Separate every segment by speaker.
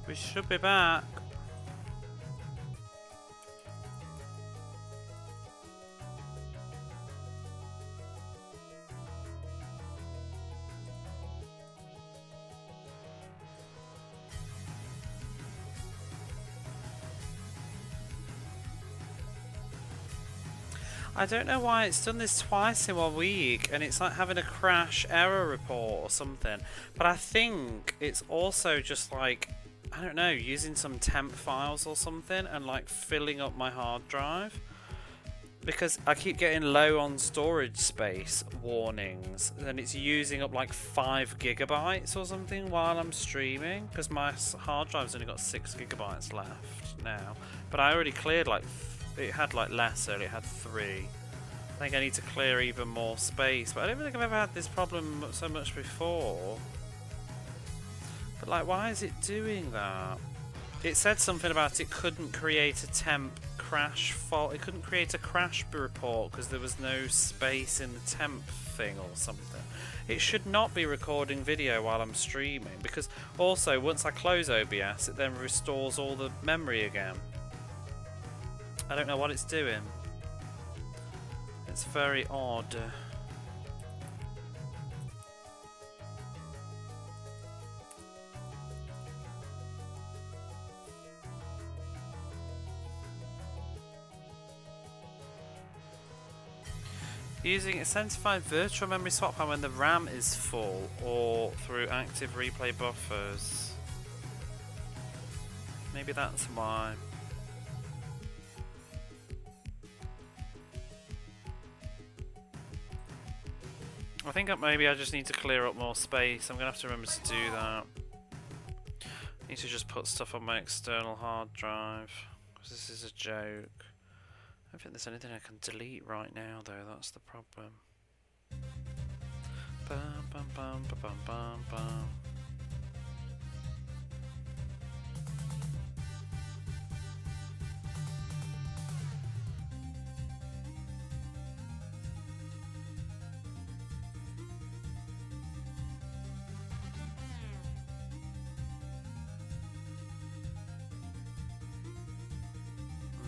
Speaker 1: We should be back. I don't know why it's done this twice in 1 week, and it's like having a crash error report or something. But I think it's also just like, I don't know, using some temp files or something and like filling up my hard drive. Because I keep getting low on storage space warnings, and it's using up like 5 gigabytes or something while I'm streaming. Because my hard drive's only got 6 gigabytes left now. But I already cleared like... It had like less earlier, it had 3. I think I need to clear even more space, but I don't think I've ever had this problem so much before. But like, why is it doing that? It said something about it couldn't create a temp crash fault. It couldn't create a crash report because there was no space in the temp thing or something. It should not be recording video while I'm streaming, because also once I close OBS, it then restores all the memory again. I don't know what it's doing. It's very odd. Using a certified virtual memory swap when the RAM is full, or through active replay buffers. Maybe that's why. I think maybe I just need to clear up more space. I'm going to have to remember to do that. I need to just put stuff on my external hard drive, because this is a joke. I don't think there's anything I can delete right now though, that's the problem. Bum, bum, bum, ba, bum, bum, bum.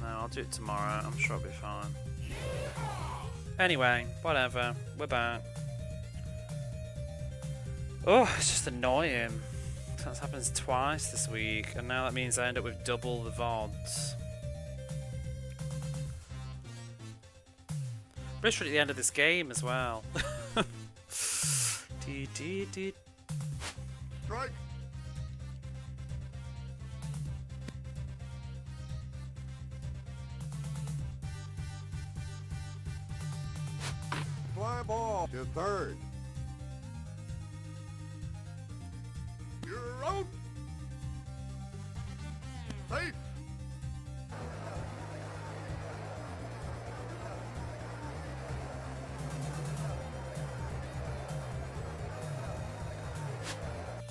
Speaker 1: I'll do it tomorrow, I'm sure it'll be fine. Anyway, whatever, we're back. Oh, it's just annoying. That's happened twice this week, and now that means I end up with double the VODs. Literally at the end of this game as well.
Speaker 2: Strike! Fly ball to third. You're out. Safe.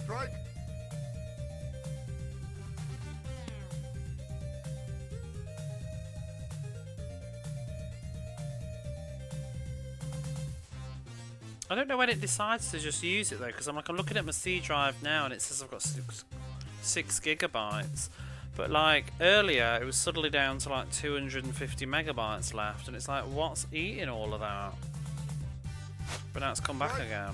Speaker 2: Strike.
Speaker 1: I don't know when it decides to just use it though, because I'm looking at my C drive now and it says I've got 6 gigabytes. But like earlier it was suddenly down to like 250 megabytes left, and it's like, what's eating all of that? But now it's come back again.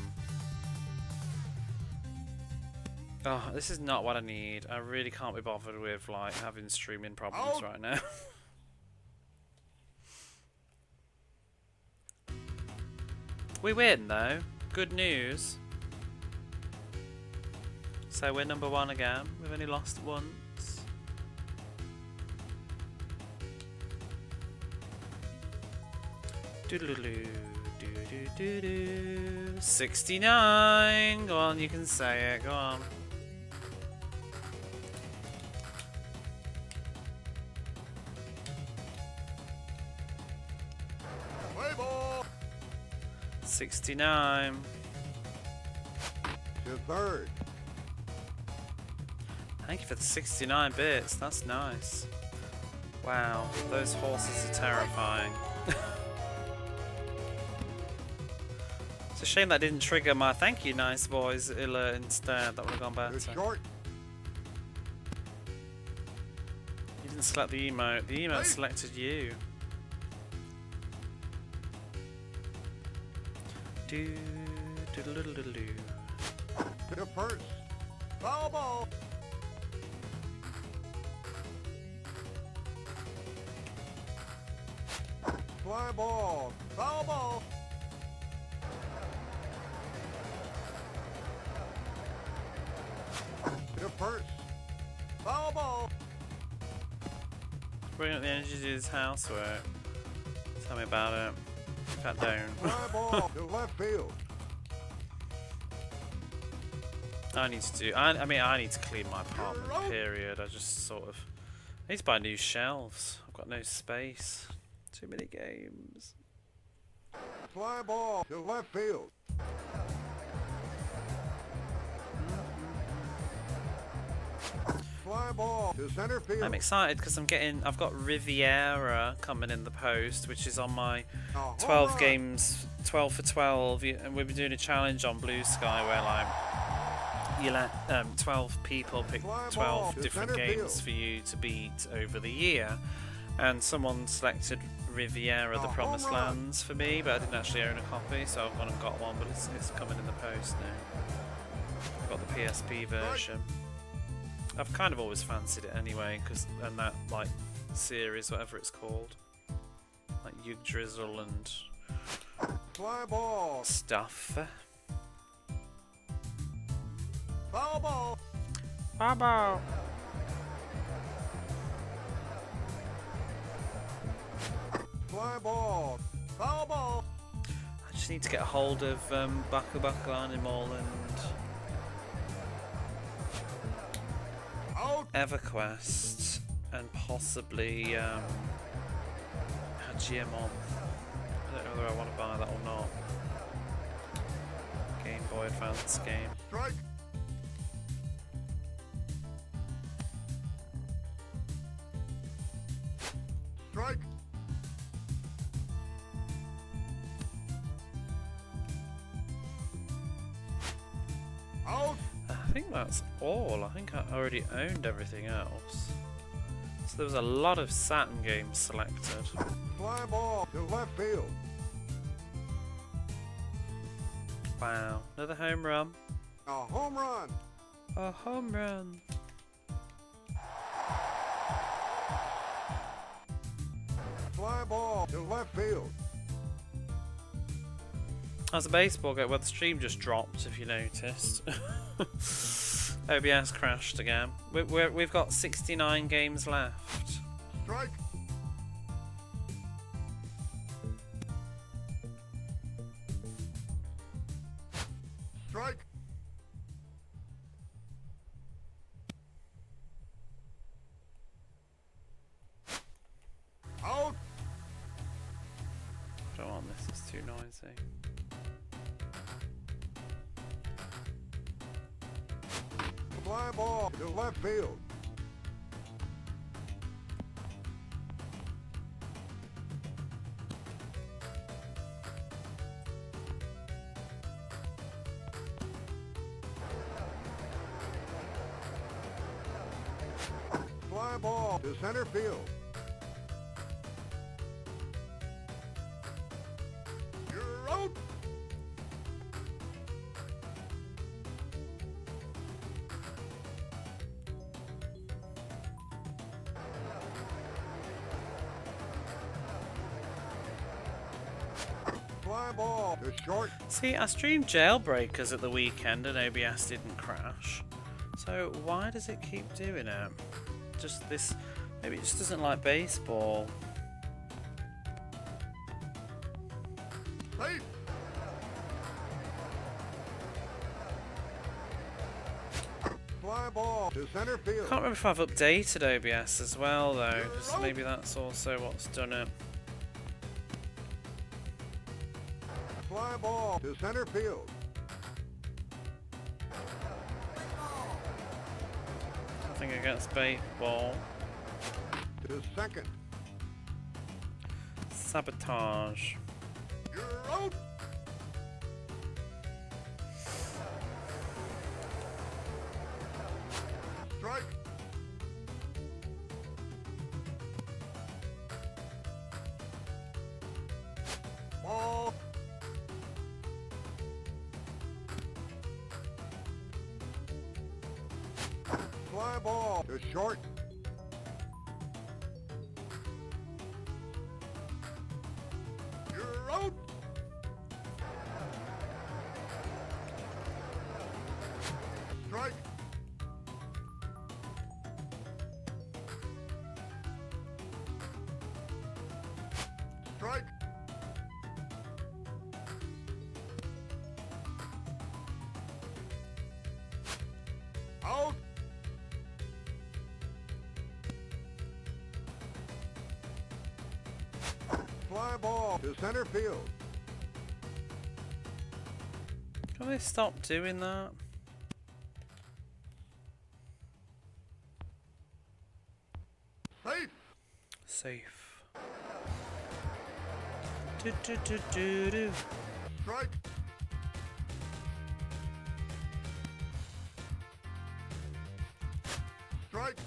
Speaker 1: Oh, this is not what I need. I really can't be bothered with like having streaming problems right now. We win though. Good news. So we're number 1 again. We've only lost once. Doodaloo, doo-doo-doo-doo. 69. Go on, you can say it. Go on.
Speaker 2: Play ball.
Speaker 1: 69.
Speaker 2: To third.
Speaker 1: Thank you for the 69 bits. That's nice. Wow, those horses are terrifying. It's a shame that didn't trigger my thank you nice boys alert instead. That would have gone better.
Speaker 2: To short.
Speaker 1: didn't select the emote. The emote selected you. Do do do do do do.
Speaker 2: The first. Foul ball. Fly ball. Foul ball. The first. Foul ball.
Speaker 1: Bring up the energy to do this housework. Tell me about it. Cut down.
Speaker 2: Fly ball to left field.
Speaker 1: I need to do. I mean, I need to clean my apartment. Period. I just sort of. I need to buy new shelves. I've got no space. Too many games.
Speaker 2: Fly ball to left field. Fly ball to center field.
Speaker 1: I'm excited because I've got Riviera coming in the post, which is on my 12 games, 12 for 12, and we've been doing a challenge on Bluesky where like you let 12 people pick 12 different games for you to beat over the year, and someone selected Riviera the Promised Lands for me, but I didn't actually own a copy, so I've gone and got one, but it's coming in the post now. I've got the PSP version. I've kind of always fancied it anyway, and that like series, whatever it's called, like Yggdrasil and
Speaker 2: Fly ball.
Speaker 1: stuff.
Speaker 2: Foul ball.
Speaker 1: Baba.
Speaker 2: Fly ball. Foul ball.
Speaker 1: I just need to get a hold of Baku Animal and
Speaker 2: Out.
Speaker 1: EverQuest and possibly Hajimon. I don't know whether I want to buy that or not. Game Boy Advance game.
Speaker 2: Strike. Strike. Out.
Speaker 1: I think that's all. I think I already owned everything else. So there was a lot of Saturn games selected.
Speaker 2: Fly ball to left field.
Speaker 1: Wow, another home run.
Speaker 2: A home run.
Speaker 1: A home run.
Speaker 2: Fly ball to left field.
Speaker 1: That's a baseball game. Well, the stream just dropped, if you noticed. OBS crashed again. We've got 69 games left.
Speaker 2: Strike. Strike. Out.
Speaker 1: I don't want this, it's too noisy.
Speaker 2: Fly ball to left field. Fly ball to center field. You're out. Fly ball to short.
Speaker 1: See, I streamed Jailbreakers at the weekend and OBS didn't crash. So why does it keep doing it? Just this, maybe it just doesn't like baseball.
Speaker 2: Safe. Fly ball to center field.
Speaker 1: Can't remember if I've updated OBS as well though, because maybe that's also what's done it.
Speaker 2: Fly ball to center field.
Speaker 1: Nothing against baseball.
Speaker 2: To second.
Speaker 1: Sabotage.
Speaker 2: You're out. Strike. Fly ball to short. You're out. Strike. Strike. Out. Fly ball to center field.
Speaker 1: Can they stop doing that?
Speaker 2: Safe.
Speaker 1: Safe. Do do do do do.
Speaker 2: Strike. Strike.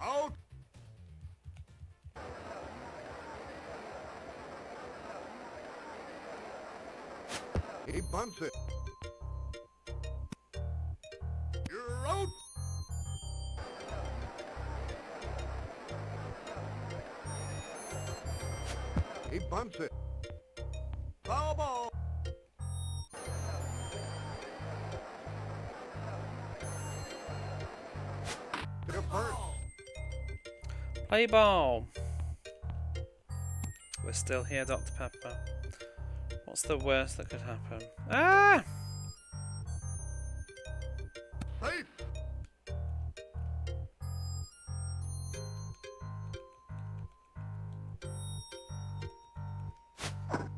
Speaker 2: Out. He bunts it. You're out. He bunts it. Foul ball. To first.
Speaker 1: Play ball. We're still here, Dr. Pepper. What's the worst that could happen? Ah!
Speaker 2: Safe.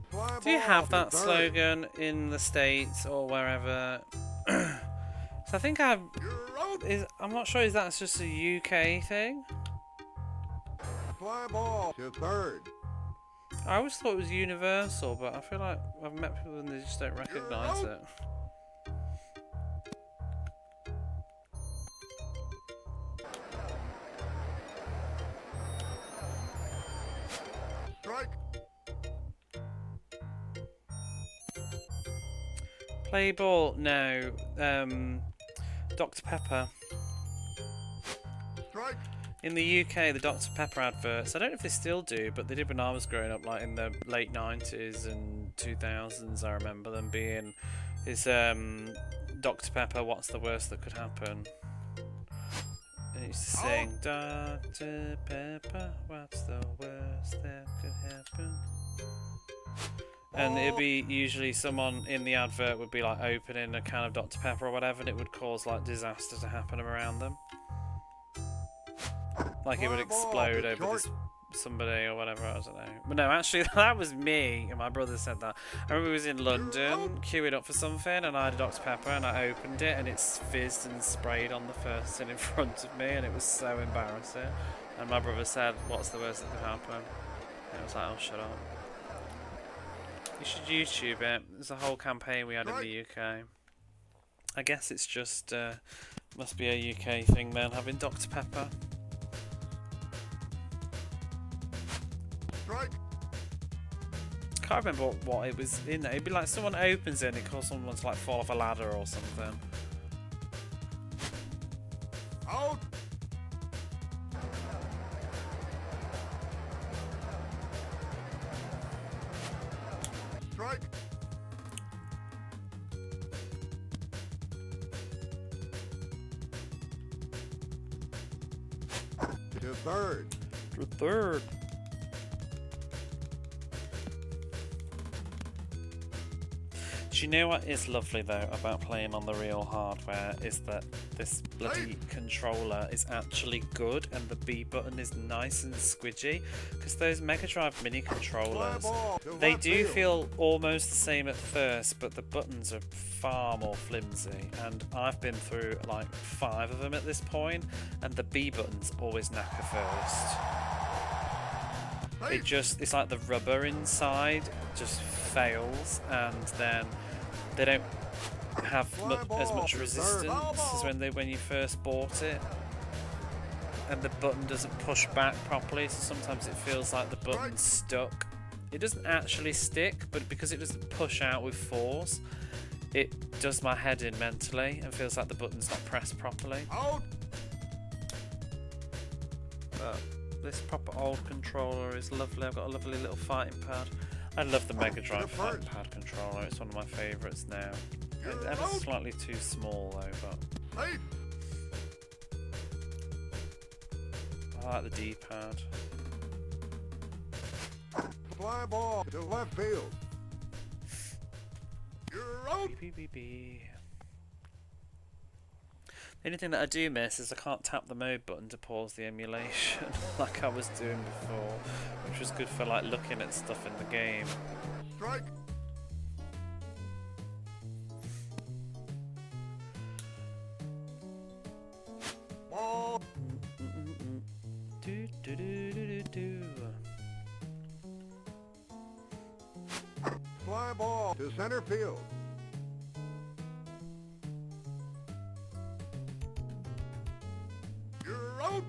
Speaker 2: Fly
Speaker 1: Do you
Speaker 2: ball
Speaker 1: have
Speaker 2: to
Speaker 1: that
Speaker 2: third.
Speaker 1: slogan in the States or wherever? So I think
Speaker 2: You're out.
Speaker 1: I'm not sure if that's just a UK thing.
Speaker 2: Fly ball to third.
Speaker 1: I always thought it was universal, but I feel like I've met people and they just don't recognise
Speaker 2: out.
Speaker 1: it.
Speaker 2: Strike.
Speaker 1: Play ball? No. Dr. Pepper.
Speaker 2: Strike.
Speaker 1: In the UK, the Dr. Pepper adverts, I don't know if they still do, but they did when I was growing up, like in the late 90s and 2000s, I remember them being, is Dr. Pepper, what's the worst that could happen? And it used to sing, Dr. Pepper, what's the worst that could happen? And it'd be usually someone in the advert would be like opening a can of Dr. Pepper or whatever, and it would cause like disaster to happen around them. Like it would explode over this somebody or whatever, I don't know. But no, actually that was me, and my brother said that. I remember we was in London queuing up for something, and I had a Dr. Pepper, and I opened it, and it fizzed and sprayed on the person in front of me, and it was so embarrassing. And my brother said, what's the worst that could happen? And I was like, oh, shut up. You should YouTube it. There's a whole campaign we had in the UK. I guess it's just, must be a UK thing then, having Dr. Pepper.
Speaker 2: Strike.
Speaker 1: Can't remember what it was in there. It'd be like someone opens it and it causes someone to like fall off a ladder or something.
Speaker 2: Out. Strike. To third.
Speaker 1: To third. Do you know what is lovely though about playing on the real hardware is that this bloody controller is actually good and the B button is nice and squidgy, because those Mega Drive mini controllers, they do feel almost the same at first, but the buttons are far more flimsy, and I've been through like 5 of them at this point, and the B button's always knacker first. It's like the rubber inside just fails, and then they don't have as much resistance as when you first bought it, and the button doesn't push back properly, so sometimes it feels like the button's stuck It doesn't actually stick, but because it doesn't push out with force, it does my head in mentally and feels like the button's not pressed properly.
Speaker 2: Out.
Speaker 1: But this proper old controller is lovely. I've got a lovely little fighting pad. I love the Mega Drive fighting pad controller. It's one of my favourites now. It's ever slightly too small though, but
Speaker 2: Safe.
Speaker 1: I like the D-pad.
Speaker 2: Fly ball to left field. You're out.
Speaker 1: Beep, beep, beep, beep. The only thing that I do miss is I can't tap the mode button to pause the emulation like I was doing before, which was good for like looking at stuff in the game.
Speaker 2: Strike. Ball.
Speaker 1: Do, do, do, do, do, do.
Speaker 2: Fly ball to center field. You're out.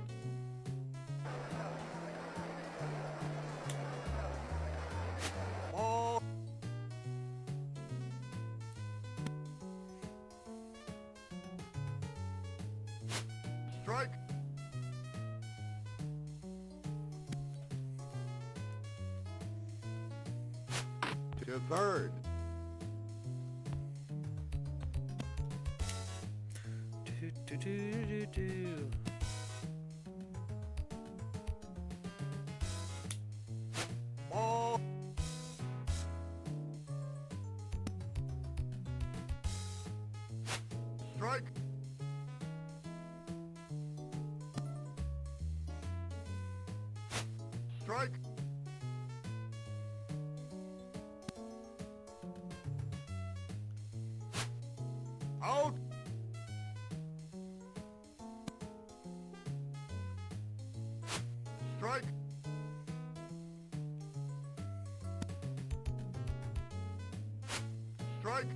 Speaker 2: Ball. Strike. To third.
Speaker 1: Do, do, do, do, do.
Speaker 2: Ball. Strike. Strike. Out. Strike. Strike.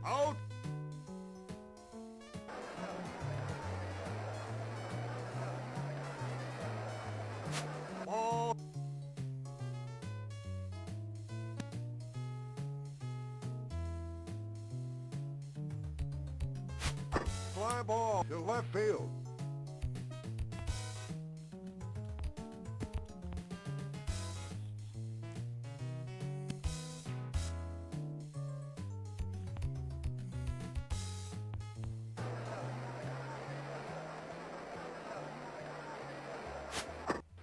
Speaker 2: Out. Ball. Fly ball to left field.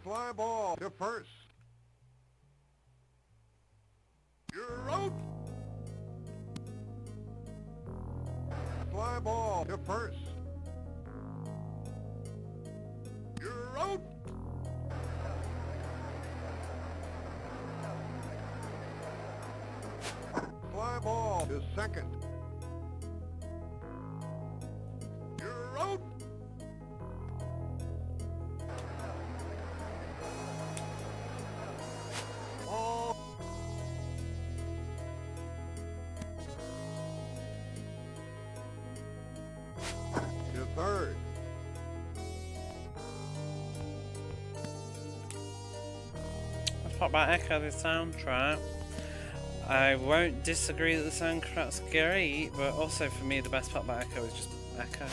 Speaker 2: Fly ball to first. You're out. Fly ball to first. You're out. Fly ball to second. You're out. Ball. To third.
Speaker 1: Let's pop back Echo the soundtrack. I won't disagree that the soundtrack's great, but also for me the best part about Echo is just Echo.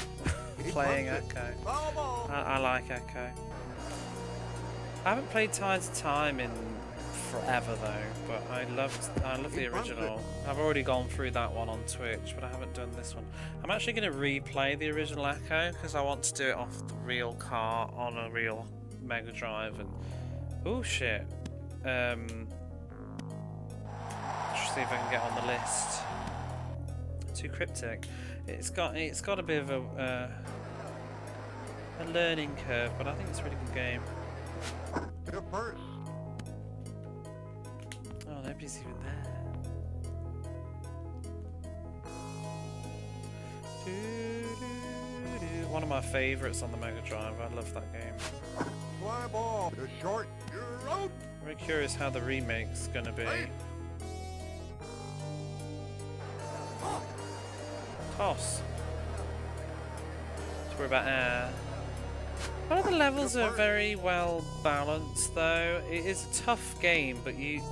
Speaker 1: Playing Echo.
Speaker 2: Foul ball.
Speaker 1: I like Echo. I haven't played Tides of Time in forever though, but I love the original. I've already gone through that one on Twitch, but I haven't done this one. I'm actually going to replay the original Echo because I want to do it off the real car on a real Mega Drive. And oh shit, just see if I can get on the list. Too cryptic. It's got a bit of a learning curve, but I think it's a really good game.
Speaker 2: To first.
Speaker 1: Oh, nobody's even there. One of my favourites on the Mega Drive. I love that game.
Speaker 2: Fly ball to short. You're out.
Speaker 1: Very curious how the remake's gonna be.
Speaker 2: Hey.
Speaker 1: Toss. We're about air. One of the levels are very well balanced though. It is a tough game, but you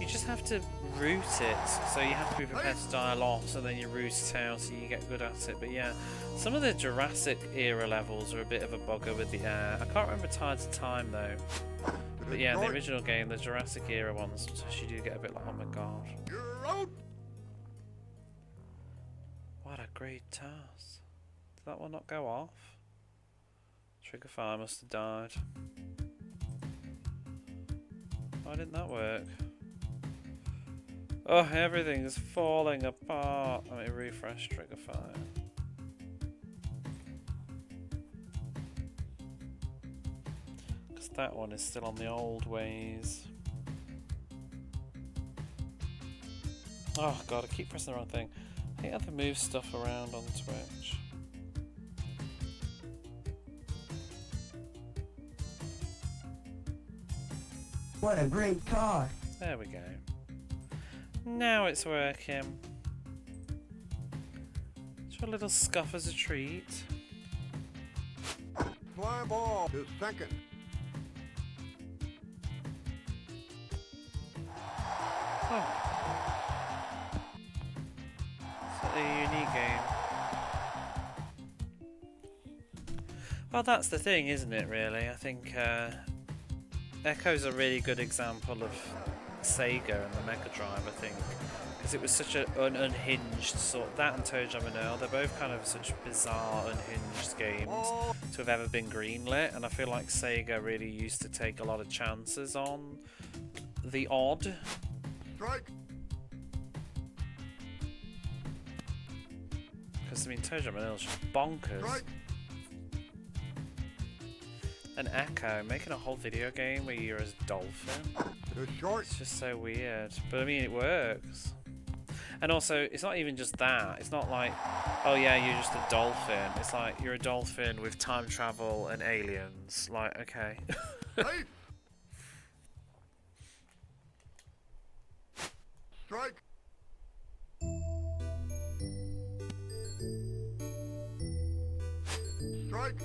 Speaker 1: just have to root it. So you have to be prepared to die a lot, and then you root it out so you get good at it. But yeah, some of the Jurassic era levels are a bit of a bugger with the air. I can't remember Tides of Time though. But yeah, in the original game, the Jurassic era ones, you do get a bit like, oh my god. What a great task. Did that one not go off? Trigger fire must have died. Why didn't that work? Oh, everything's falling apart. Let me refresh trigger fire. Because that one is still on the old ways. Oh god, I keep pressing the wrong thing. I hate how they move stuff around on Twitch.
Speaker 3: What a great car.
Speaker 1: There we go. Now it's working. So a little scuff as a treat.
Speaker 2: Fly ball to second.
Speaker 1: Oh. It's a unique game. Well, that's the thing, isn't it, really? I think Echo's a really good example of Sega and the Mega Drive, I think. Because it was such an unhinged sort. That and Toe Jam and Earl, they're both kind of such bizarre, unhinged games to have ever been greenlit. And I feel like Sega really used to take a lot of chances on the odd.
Speaker 2: Strike.
Speaker 1: Because, I mean, Toe Jam and Earl's just bonkers.
Speaker 2: Strike.
Speaker 1: And Echo, making a whole video game where you're as dolphin.
Speaker 2: To short.
Speaker 1: It's just so weird. But I mean, it works. And also, it's not even just that. It's not like, oh yeah, you're just a dolphin. It's like, you're a dolphin with time travel and aliens. Like, okay.
Speaker 2: Safe. Strike. Strike.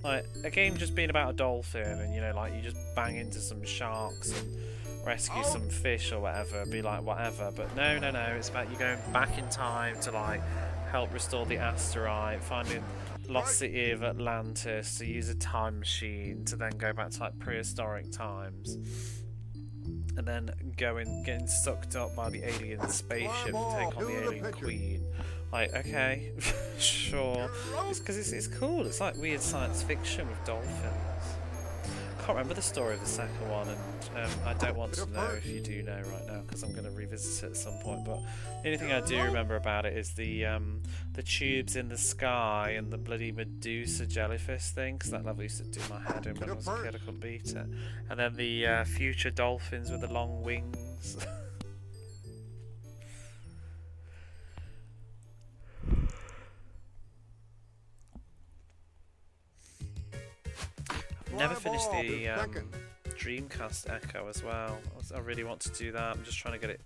Speaker 1: Like, a game just being about a dolphin and, you know, like, you just bang into some sharks and rescue some fish or whatever, be like, whatever. But no, it's about you going back in time to, like, help restore the asteroid, finding lost city of Atlantis, to use a time machine to then go back to, like, prehistoric times. And then getting sucked up by the alien spaceship to take on the alien queen. Like, okay, sure. It's because it's cool. It's like weird science fiction with dolphins. I can't remember the story of the second one, and I don't want to know if you do know right now, because I'm going to revisit it at some point. But the only thing I do remember about it is the tubes in the sky and the bloody Medusa jellyfish thing, because that level used to do my head in when I was a kid. I couldn't beat it. And then the future dolphins with the long wings. Never finished the Dreamcast Echo as well. I really want to do that. I'm just trying to get it.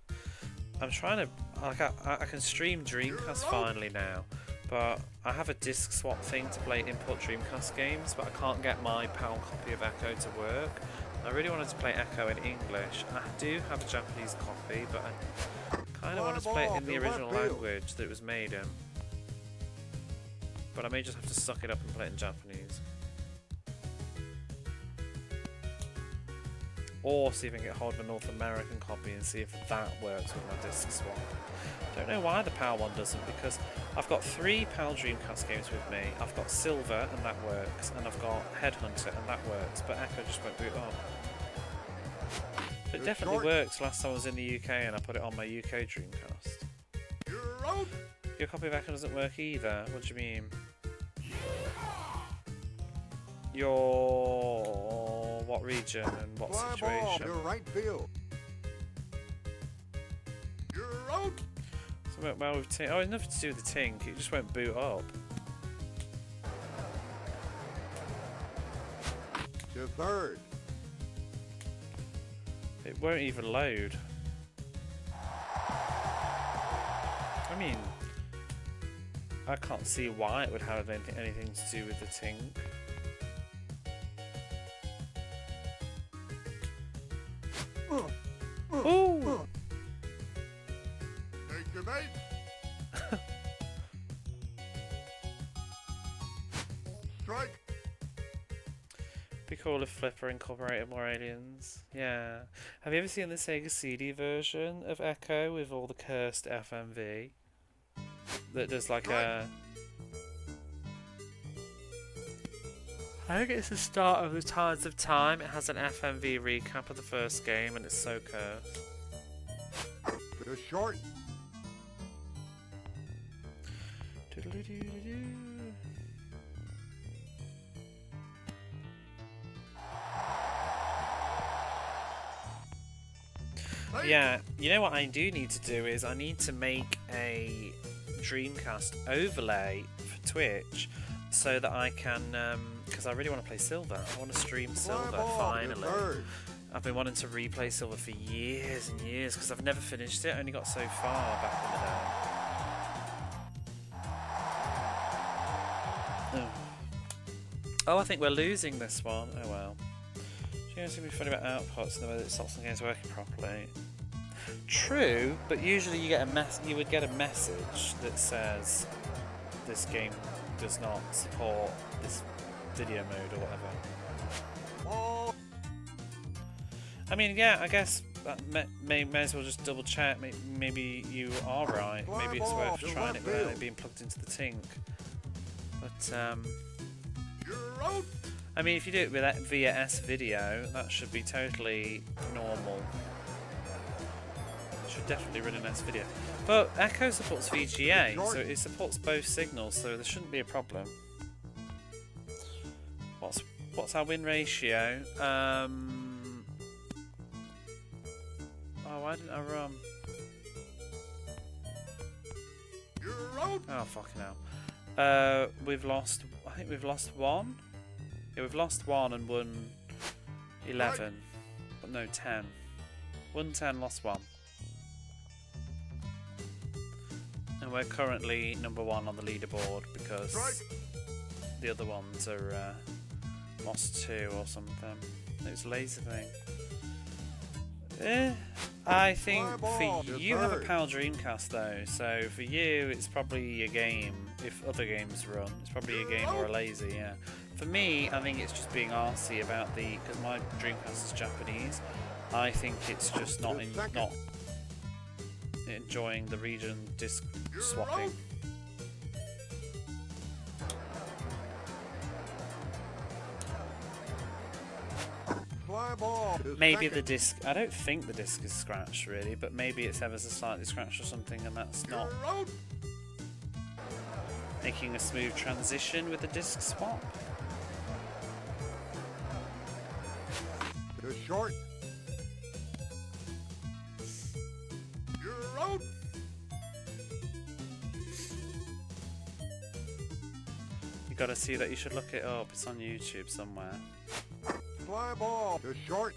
Speaker 1: I'm trying to, like, I can stream Dreamcast finally now, but I have a disc swap thing to play import Dreamcast games, but I can't get my PAL copy of Echo to work. I really wanted to play Echo in English. I do have a Japanese copy, but I kind of wanted to play it in the original language that it was made in. But I may just have to suck it up and play it in Japanese. Or see if I can get hold of a North American copy and see if that works with my disc swap. Don't know why the PAL one doesn't, because I've got 3 PAL Dreamcast games with me. I've got Silver and that works, and I've got Headhunter and that works, but Echo just won't boot up. It definitely worked last time I was in the UK and I put it on my UK Dreamcast. Your copy of Echo doesn't work either? What do you mean? Your... what region and what situation?
Speaker 2: Ball to right field. You're out.
Speaker 1: So well with Tink. Oh, it's nothing to do with the Tink. It just won't boot up.
Speaker 2: To third.
Speaker 1: It won't even load. I mean, I can't see why it would have anything to do with the tink. Ooh!
Speaker 2: Take your bait. Strike.
Speaker 1: Be cool if Flipper incorporated more aliens. Yeah. Have you ever seen the Sega CD version of Echo with all the cursed FMV? That does like a... I think it's the start of the Tides of Time. It has an FMV recap of the first game and it's so cursed.
Speaker 2: To short.
Speaker 1: Doodle-doo-doo-doo. Yeah, you know what I do need to do is I need to make a Dreamcast overlay for Twitch so that I can, because I really want to play Silver. I want to stream Silver finally. I've been wanting to replay Silver for years and years because I've never finished it. I only got so far back in the day. Oh, I think we're losing this one. Oh well. You know, it's going to be funny about outputs and the way that it stops the games working properly. True, but usually you get you would get a message that says this game does not support this video mode or whatever. I mean, yeah, I guess that may as well just double check. Maybe you are right. Maybe it's worth trying it without it being plugged into the tink. But I mean, if you do it with via S-Video, that should be totally normal. It should definitely run an S-Video. But Echo supports VGA, so it supports both signals, so there shouldn't be a problem. What's our win ratio? Oh, why didn't I run? Oh, fucking hell. We've lost... I think we've lost one. Yeah, we've lost one and won 11. But no, 10. Won 10, lost 1. And we're currently number 1 on the leaderboard because the other ones are lost 2 or something. It's a laser thing. I think for you have a PAL Dreamcast though, so for you it's probably a game. If other games run, it's probably a game or a laser, yeah. For me, I think it's just being arsy about because my Dreamcast is Japanese. I think it's just not enjoying the region disc swapping. Maybe the disc. I don't think the disc is scratched really, but maybe it's ever so slightly scratched or something, and that's not making a smooth transition with the disc swap.
Speaker 2: To short. You're out.
Speaker 1: You gotta see that. You should look it up. It's on YouTube somewhere.
Speaker 2: Fly ball. To short.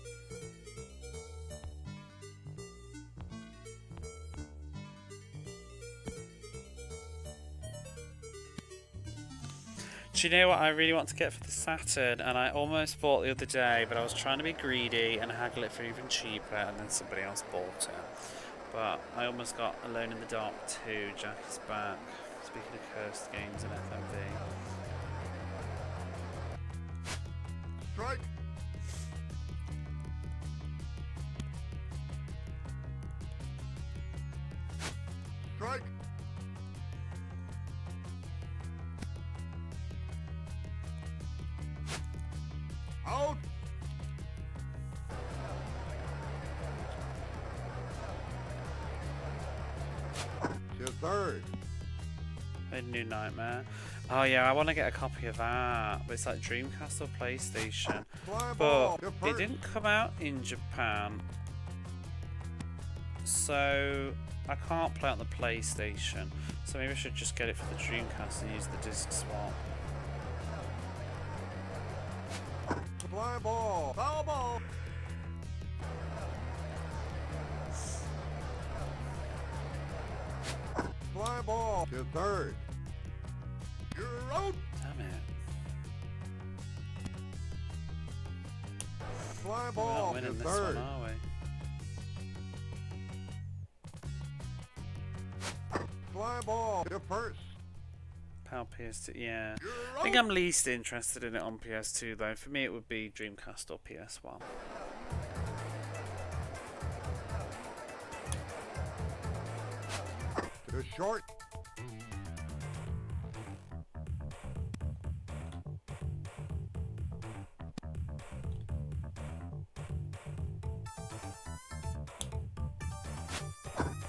Speaker 1: Do you know what I really want to get for the Saturn? And I almost bought the other day, but I was trying to be greedy and haggle it for even cheaper, and then somebody else bought it. But I almost got Alone in the Dark 2, Jack is Back. Speaking of cursed games and FMV.
Speaker 2: Strike. Strike. Out. To third.
Speaker 1: A New Nightmare. Oh yeah, I want to get a copy of that. But it's like Dreamcast or PlayStation. But it didn't come out in Japan. So I can't play it on the PlayStation. So maybe I should just get it for the Dreamcast and use the disc swap.
Speaker 2: Fly ball. Foul ball. Fly ball. To third. You're out.
Speaker 1: Damn it.
Speaker 2: Fly
Speaker 1: We're not
Speaker 2: ball to
Speaker 1: winning this
Speaker 2: third.
Speaker 1: one, are we?
Speaker 2: Fly ball to first.
Speaker 1: PAL PS2, yeah.
Speaker 2: You're
Speaker 1: I think
Speaker 2: out.
Speaker 1: I'm least interested in it on PS2 though. For me it would be Dreamcast or PS1.
Speaker 2: To short.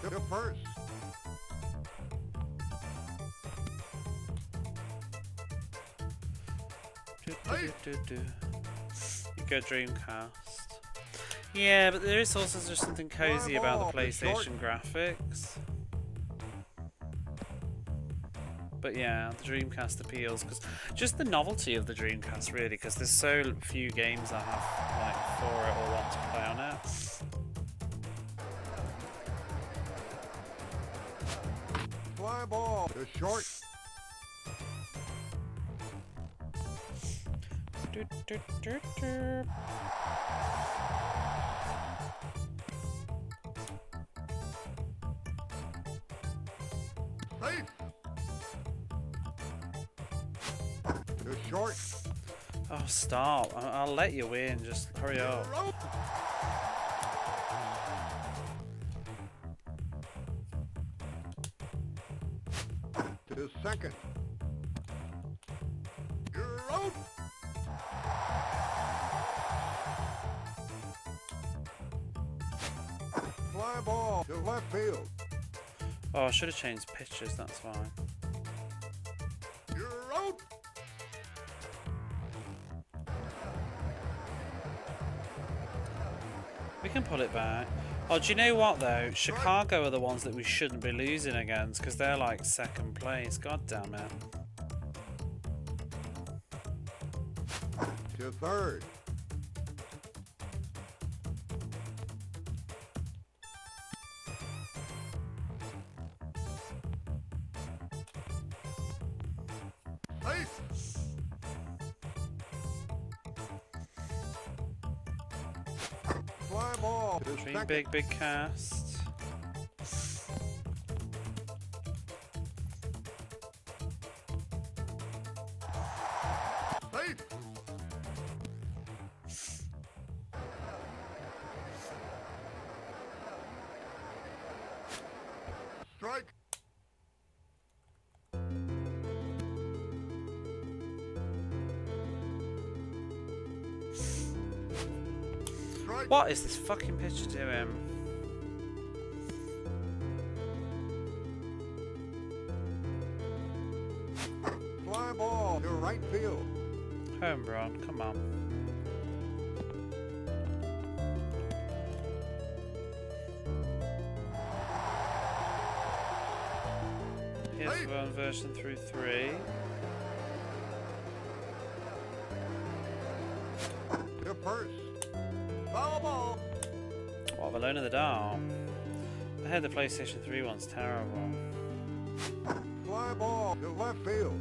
Speaker 2: To first.
Speaker 1: You go Dreamcast. Yeah, but there is also just something cozy about the PlayStation graphics. But yeah, the Dreamcast appeals because just the novelty of the Dreamcast, really, because there's so few games I have like for it or want to play on it.
Speaker 2: Fly ball to short. Safe. To short.
Speaker 1: Oh, stop! I'll let you win. Just hurry up.
Speaker 2: You're out. To second. You're out. Fly ball to left field.
Speaker 1: Oh, I should have changed pitches. That's fine.
Speaker 2: You're out.
Speaker 1: We can pull it back. Oh, do you know what though? Chicago are the ones that we shouldn't be losing against because they're like second place. God damn it.
Speaker 2: To third. Safe. Fly ball to
Speaker 1: Dream
Speaker 2: second.
Speaker 1: big cast.
Speaker 2: Safe. Strike. Strike.
Speaker 1: What is this fucking pitcher doing?
Speaker 2: Fly ball to right field.
Speaker 1: Home run, come on. PS1 version through 3.
Speaker 2: To first. Foul ball.
Speaker 1: What, Alone in the Dark? I heard the PlayStation 3 one's terrible.
Speaker 2: Fly ball to left field.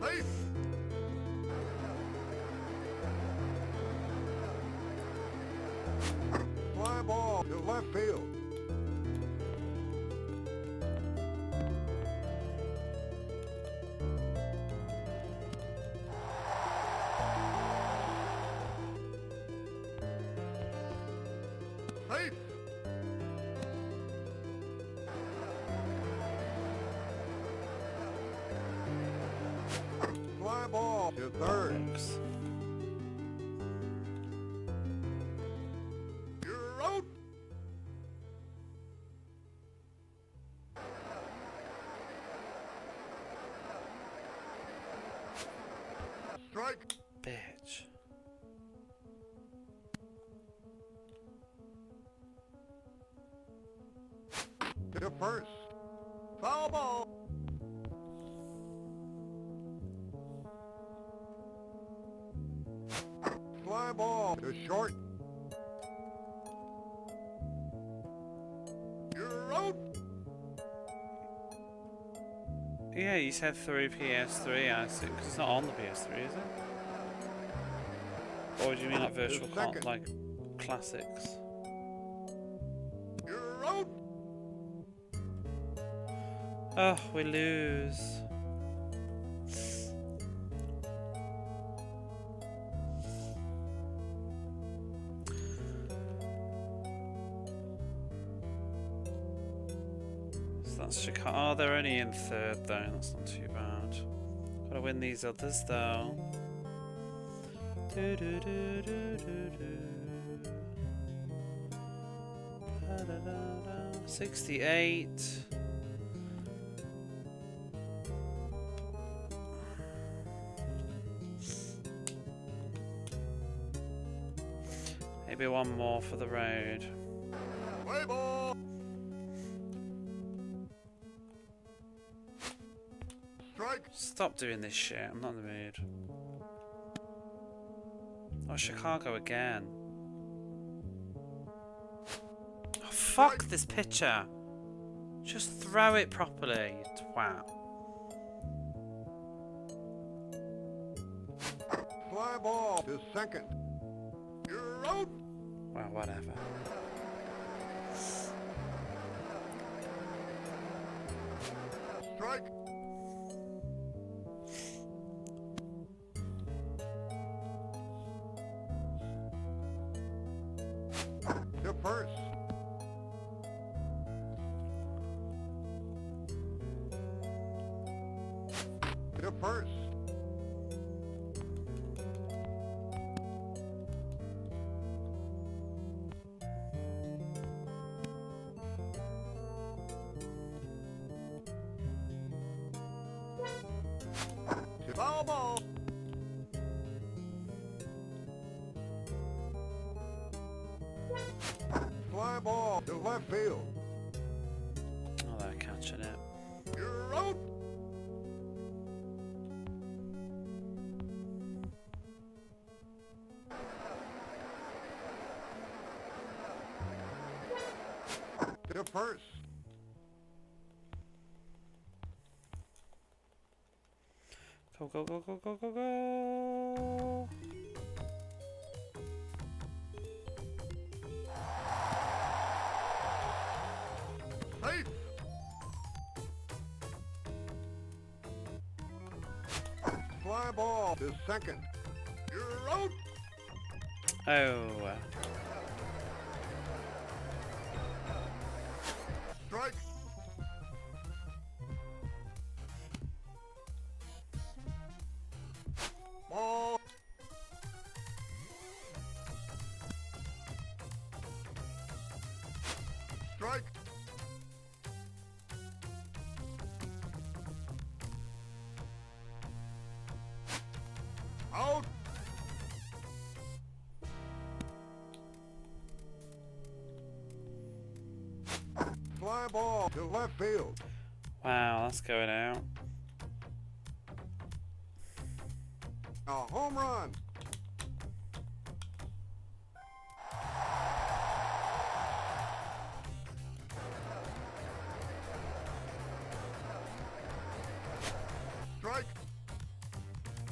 Speaker 2: Safe. Fly ball to left field. Safe. Fly ball to third.
Speaker 1: Thanks.
Speaker 2: You're out. Strike.
Speaker 1: Bitch.
Speaker 2: To first. Foul ball. Fly ball to to short. You're out.
Speaker 1: Yeah, you said through PS3, I assume, because it's not on the PS3, is it? Or do you mean like virtual
Speaker 2: second.
Speaker 1: like classics?
Speaker 2: You're out.
Speaker 1: Oh, we lose. So that's Chicago. Oh, they're only in third though. That's not too bad. Gotta win these others though. 68. Maybe one more for the road.
Speaker 2: Play ball. Strike.
Speaker 1: Stop doing this shit. I'm not in the mood. Oh, Chicago again. Oh, fuck this pitcher. Just throw it properly, you twat.
Speaker 2: Fly ball to second. You're out.
Speaker 1: Well, whatever.
Speaker 2: Strike. To first. To first. To foul ball. Fly ball to left field.
Speaker 1: Oh, they're catching it.
Speaker 2: You're out. To first.
Speaker 1: Go, go, go, go, go, go, go.
Speaker 2: Safe. Fly ball to second. You're out.
Speaker 1: Oh.
Speaker 2: Strike. Ball. Strike. Out. Fly ball to left field.
Speaker 1: Wow, that's going out.
Speaker 2: A home run. Strike.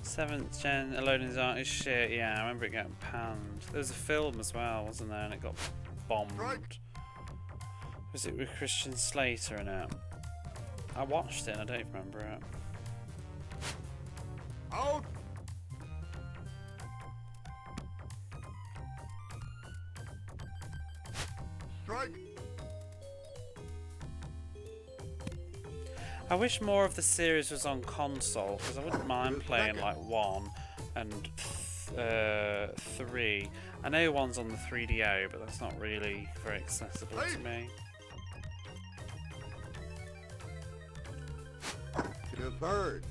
Speaker 1: 7th gen Alone in the Dark is shit. Yeah, I remember it getting panned. There was a film as well, wasn't there? And it got bombed.
Speaker 2: Strike.
Speaker 1: Was it with Christian Slater in it? I watched it and I don't even remember it.
Speaker 2: Out. Strike.
Speaker 1: I wish more of the series was on console, because I wouldn't mind playing like 1 and 3. I know 1's on the 3DO, but that's not really very accessible to me.
Speaker 2: To third.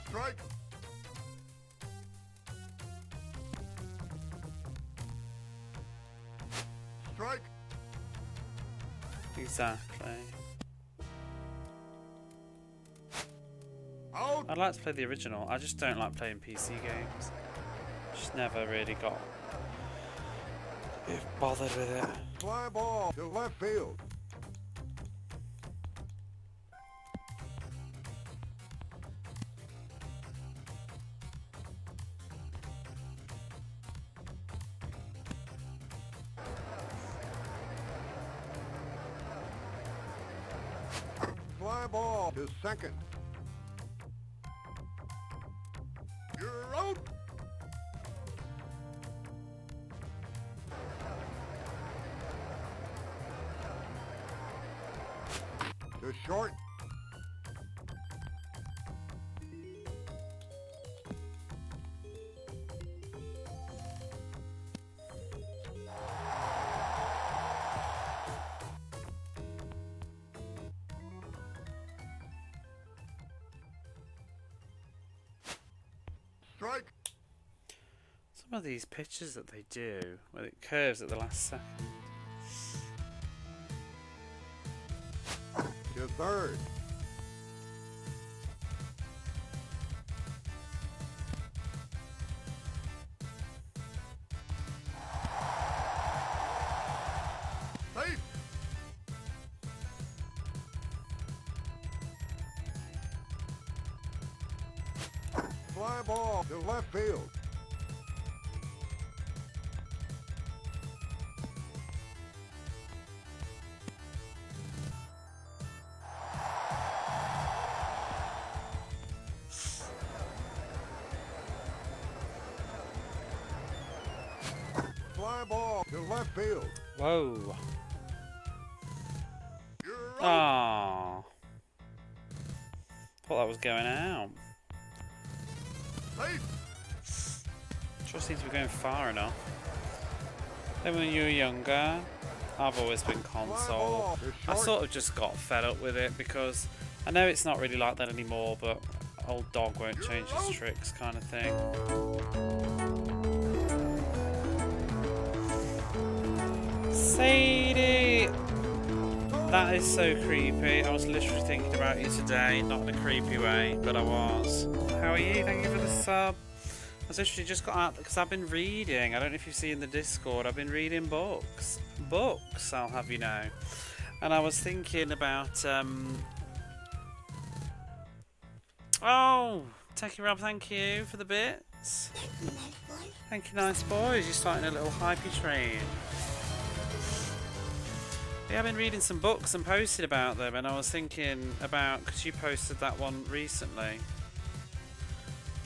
Speaker 2: Strike. Strike.
Speaker 1: Exactly.
Speaker 2: Out.
Speaker 1: I'd like to play the original. I just don't like playing PC games. Just never really got bothered with it.
Speaker 2: Fly ball to left field. Fly ball to second. You're out. To short. Strike.
Speaker 1: Some of these pitches that they do, where it curves at the last second.
Speaker 2: To third. Safe. Fly ball to left field. Fly ball to left field.
Speaker 1: Whoa.
Speaker 2: You're out.
Speaker 1: Ah. Thought that was going out.
Speaker 2: Safe.
Speaker 1: Just seems to be going far enough. Then when you were younger, I've always been console. I sort of just got fed up with it because I know it's not really like that anymore, but old dog won't change his tricks kind of thing. Sadie! That is so creepy. I was literally thinking about you today, not in a creepy way, but I was. How are you? Thank you for the sub. I was literally just got out because I've been reading. I don't know if you've seen the Discord. I've been reading books. Books, I'll have you know. And I was thinking about oh, Techie Rob, thank you for the bits. Thank you, nice boys. You're starting a little hypey train. Yeah, I've been reading some books and posted about them, and I was thinking about, because you posted that one recently.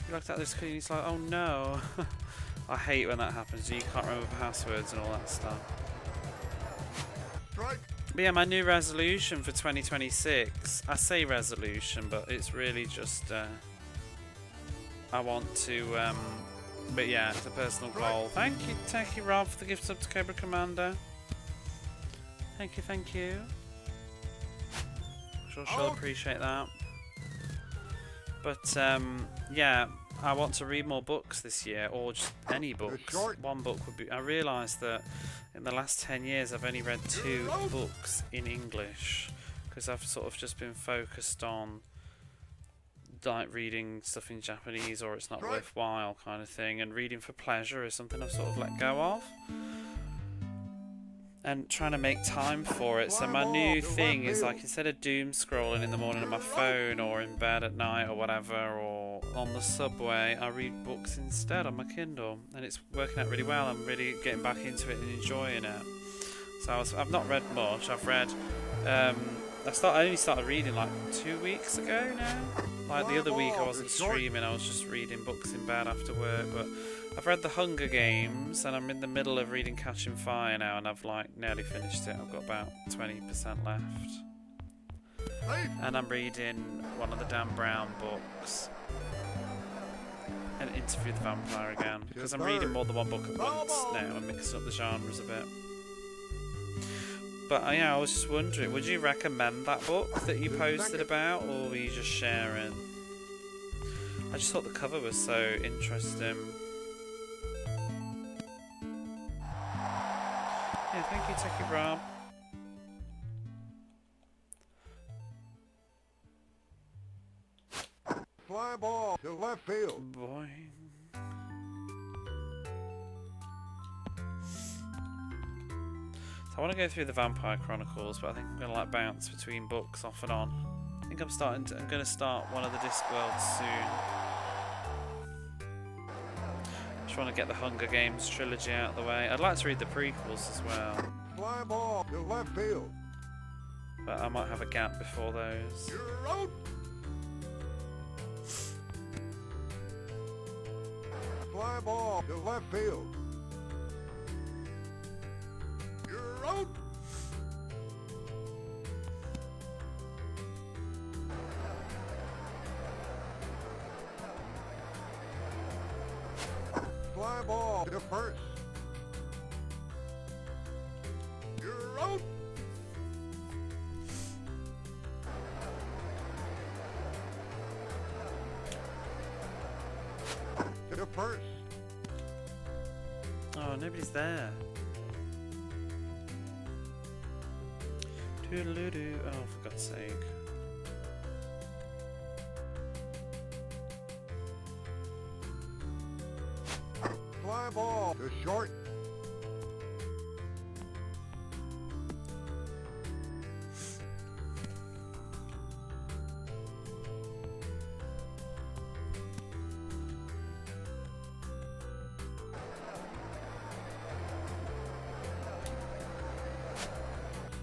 Speaker 1: You looked at this screen and it's like, oh no. I hate when that happens, you can't remember passwords and all that stuff.
Speaker 2: Strike.
Speaker 1: But yeah, my new resolution for 2026, I say resolution, but it's really just, I want to, but yeah, it's a personal goal. Thank you, Techie Rob, for the gift sub to Cobra Commander. Thank you, thank you. Sure she'll appreciate that. But yeah, I want to read more books this year, or just any books. One book would be. I realised that in the last 10 years I've only read 2 books in English because I've sort of just been focused on like reading stuff in Japanese, or it's not worthwhile kind of thing, and reading for pleasure is something I've sort of let go of. And trying to make time for it. So my new thing is, like, instead of doom scrolling in the morning on my phone or in bed at night or whatever, or on the subway, I read books instead on my Kindle, and it's working out really well. I'm really getting back into it and enjoying it. So I've not read much. I've read I only started reading like 2 weeks ago now. Like the other week I wasn't streaming, I was just reading books in bed after work, but I've read The Hunger Games, and I'm in the middle of reading Catching Fire now, and I've like nearly finished it. I've got about 20% left. And I'm reading one of the Dan Brown books, an Interview with the Vampire again, because I'm reading more than one book at once now. I'm mixing up the genres a bit. But yeah, I was just wondering, would you recommend that book that you posted about, or were you just sharing? I just thought the cover was so interesting. Yeah, Thank you, Techie Rob.
Speaker 2: Fly ball to left field.
Speaker 1: Boy. So I want to go through the Vampire Chronicles, but I think I'm going to like bounce between books off and on. I think I'm going to start one of the Discworlds soon. Just want to get the Hunger Games trilogy out of the way. I'd like to read the prequels as well,
Speaker 2: Fly ball to left field.
Speaker 1: but I might have a gap before those.
Speaker 2: You're out. Fly ball to left field. You're out. Fly ball to first. You're out. To first.
Speaker 1: Oh, nobody's there. Toodaloo-doo. Oh, for God's sake.
Speaker 2: Fly ball to short.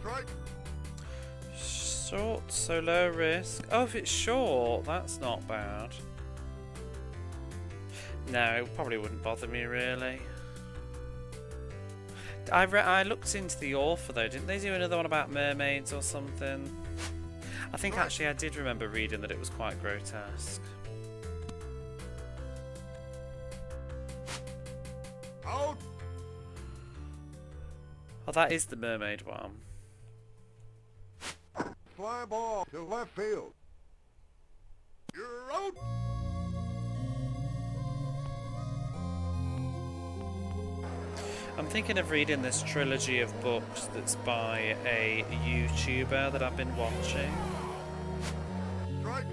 Speaker 2: Strike.
Speaker 1: Short, so low risk. Oh, if it's short, that's not bad. No, it probably wouldn't bother me really. I looked into the author though. Didn't they do another one about mermaids or something? I think actually I did remember reading that it was quite grotesque.
Speaker 2: Out.
Speaker 1: Oh, that is the mermaid one.
Speaker 2: Fly ball to left field. You're out.
Speaker 1: I'm thinking of reading this trilogy of books that's by a YouTuber that I've been watching.
Speaker 2: Strike.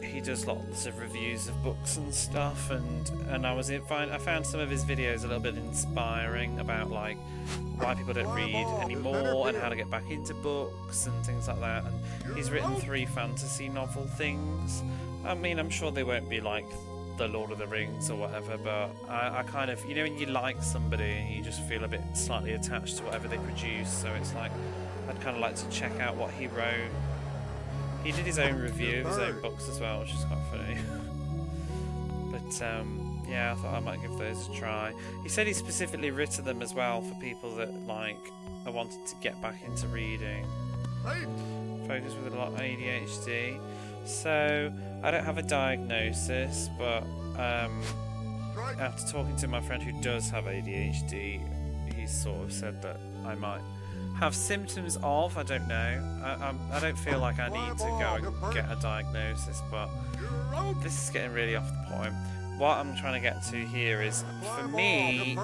Speaker 1: He does lots of reviews of books and stuff, and I found some of his videos a little bit inspiring about like why people don't read anymore and how to get back into books and things like that. And he's written 3 fantasy novel things. I mean, I'm sure they won't be like the Lord of the Rings or whatever, but I kind of, you know, when you like somebody and you just feel a bit slightly attached to whatever they produce, so it's like I'd kind of like to check out what he wrote. He did his own review of his own books as well, which is quite funny. But yeah, I thought I might give those a try. He said he specifically written them as well for people that like I wanted to get back into reading.
Speaker 2: Hey.
Speaker 1: Focus with a lot of ADHD. So I don't have a diagnosis, but
Speaker 2: Strike.
Speaker 1: after talking to my friend who does have ADHD, he sort of said that I might have symptoms of, I don't know. I don't feel like I need to go and get a diagnosis, but
Speaker 2: You're out.
Speaker 1: this is getting really off the point. What I'm trying to get to here is, for me,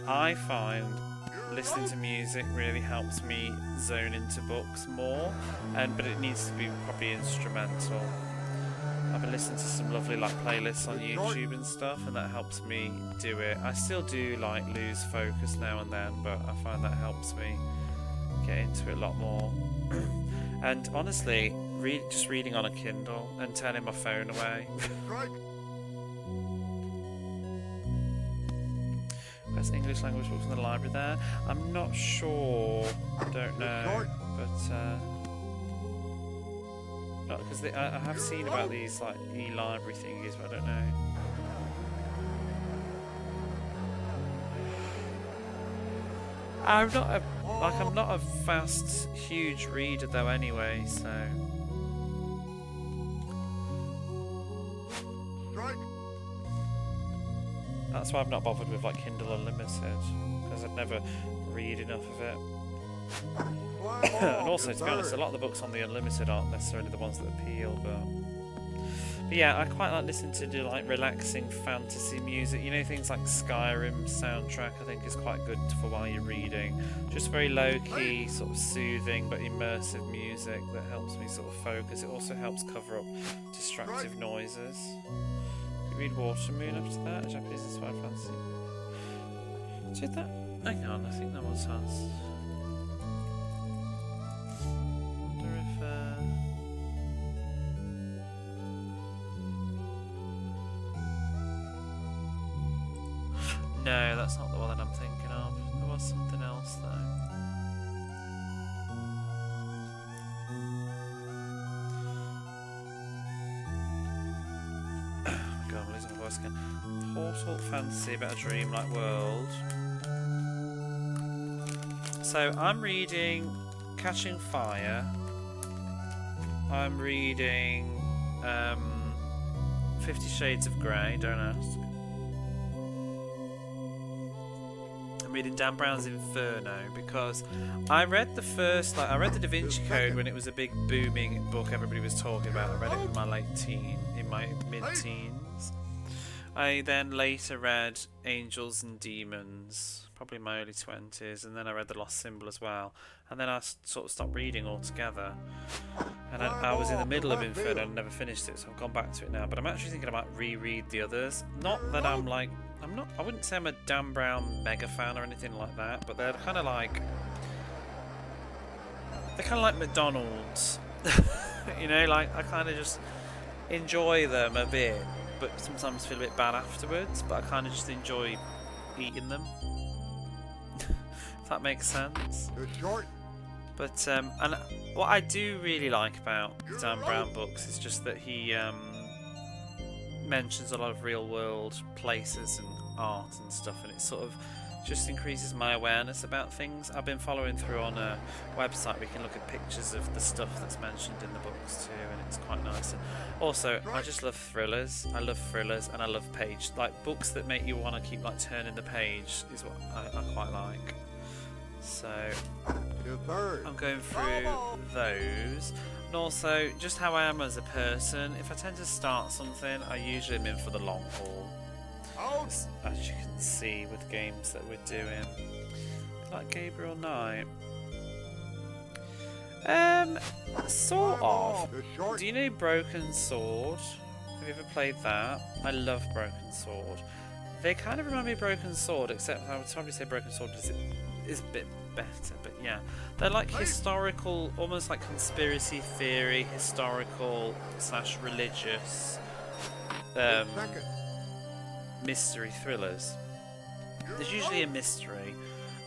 Speaker 1: I find listening to music really helps me zone into books more, but it needs to be probably instrumental. I've been listening to some lovely like playlists on YouTube and stuff, and that helps me do it. I still do like lose focus now and then, but I find that helps me get into it a lot more. And honestly, just reading on a Kindle and turning my phone away.
Speaker 2: Strike.
Speaker 1: Best English language books in the library there. I'm not sure. I don't know, but not because I have seen about these like e-library thingies, but I don't know. I'm not a fast, huge reader though. Anyway, so
Speaker 2: Strike.
Speaker 1: that's why I've not bothered with like Kindle Unlimited, because I'd never read enough of it.
Speaker 2: Fly ball
Speaker 1: And also, to be honest, a
Speaker 2: third.
Speaker 1: lot of the books on the Unlimited aren't necessarily the ones that appeal, but But yeah, I quite like listening to like relaxing fantasy music. You know, things like Skyrim soundtrack I think is quite good for while you're reading. Just very low-key, sort of soothing but immersive music that helps me sort of focus. It also helps cover up distractive noises. You read Watermoon after that, a Japanese-inspired fantasy. Did that? Hang on, I think that was us. Wonder if no, that's not the one that I'm thinking of. There was something else though. God, I'm losing my voice again. Portal fantasy about a dreamlike world. So I'm reading Catching Fire. I'm reading 50 Shades of Grey, don't ask. I'm reading Dan Brown's Inferno because I read the first, like I read the Da Vinci Code when it was a big booming book everybody was talking about. I read it in my mid-teens. I then later read Angels and Demons, probably in my early 20s, and then I read The Lost Symbol as well. And then I sort of stopped reading altogether. And I was in the middle of Inferno and never finished it, so I've gone back to it now. But I'm actually thinking about reread the others. Not that I wouldn't say I'm a Dan Brown mega fan or anything like that, but they're kind of like McDonald's. You know, like I kind of just enjoy them a bit, but sometimes feel a bit bad afterwards, but I kind of just enjoy eating them. If that makes sense. But and what I do really like about the Dan Brown books is just that he mentions a lot of real world places and art and stuff, and it sort of just increases my awareness about things. I've been following through on a website. We can look at pictures of the stuff that's mentioned in the books too, and it's quite nice. And also, I just love thrillers. I love thrillers, and I love books that make you want to keep like turning the page is what I quite like. So I'm going through those. And also, just how I am as a person, if I tend to start something, I usually am in for the long haul. As you can see with games that we're doing. Like Gabriel Knight. Sort of. Do you know Broken Sword? Have you ever played that? I love Broken Sword. They kind of remind me of Broken Sword, except I would probably say Broken Sword is a bit better, but yeah. They're like historical, almost like conspiracy theory, historical / religious mystery thrillers. There's usually a mystery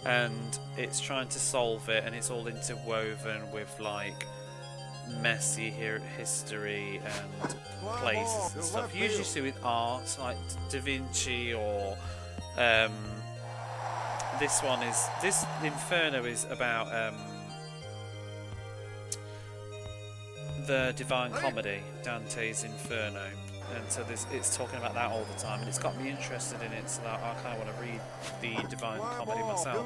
Speaker 1: and it's trying to solve it, and it's all interwoven with like messy history and places and stuff, usually to do with art like Da Vinci or this Inferno is about the Divine Comedy, Dante's Inferno, and so it's talking about that all the time, and it's got me interested in it, so that I kind of want to read the Divine Comedy myself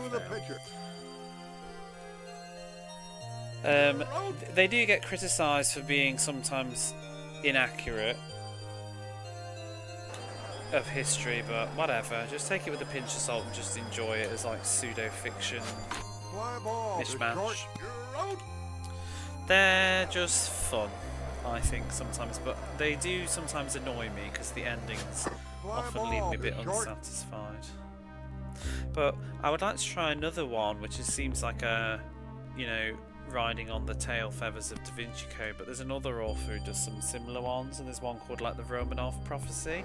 Speaker 1: now. They do get criticised for being sometimes inaccurate of history, but whatever, just take it with a pinch of salt and just enjoy it as like pseudo-fiction mishmash. They're just fun, I think, sometimes, but they do sometimes annoy me because the endings often leave me a bit unsatisfied. But I would like to try another one which seems like a, you know, riding on the tail feathers of Da Vinci Code, but there's another author who does some similar ones, and there's one called like the Romanov Prophecy,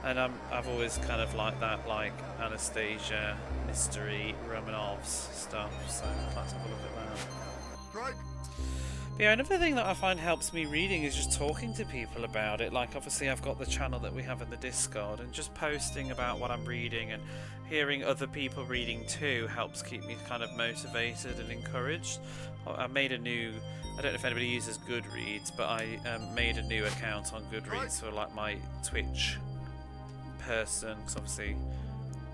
Speaker 1: and I've always kind of liked that, like Anastasia, mystery, Romanovs stuff, so I'd like to have a look at that. But yeah, another thing that I find helps me reading is just talking to people about it. Like, obviously I've got the channel that we have in the Discord, and just posting about what I'm reading and hearing other people reading too helps keep me kind of motivated and encouraged. I made a new, I don't know if anybody uses Goodreads, but I made a new account on Goodreads for like my Twitch person, because obviously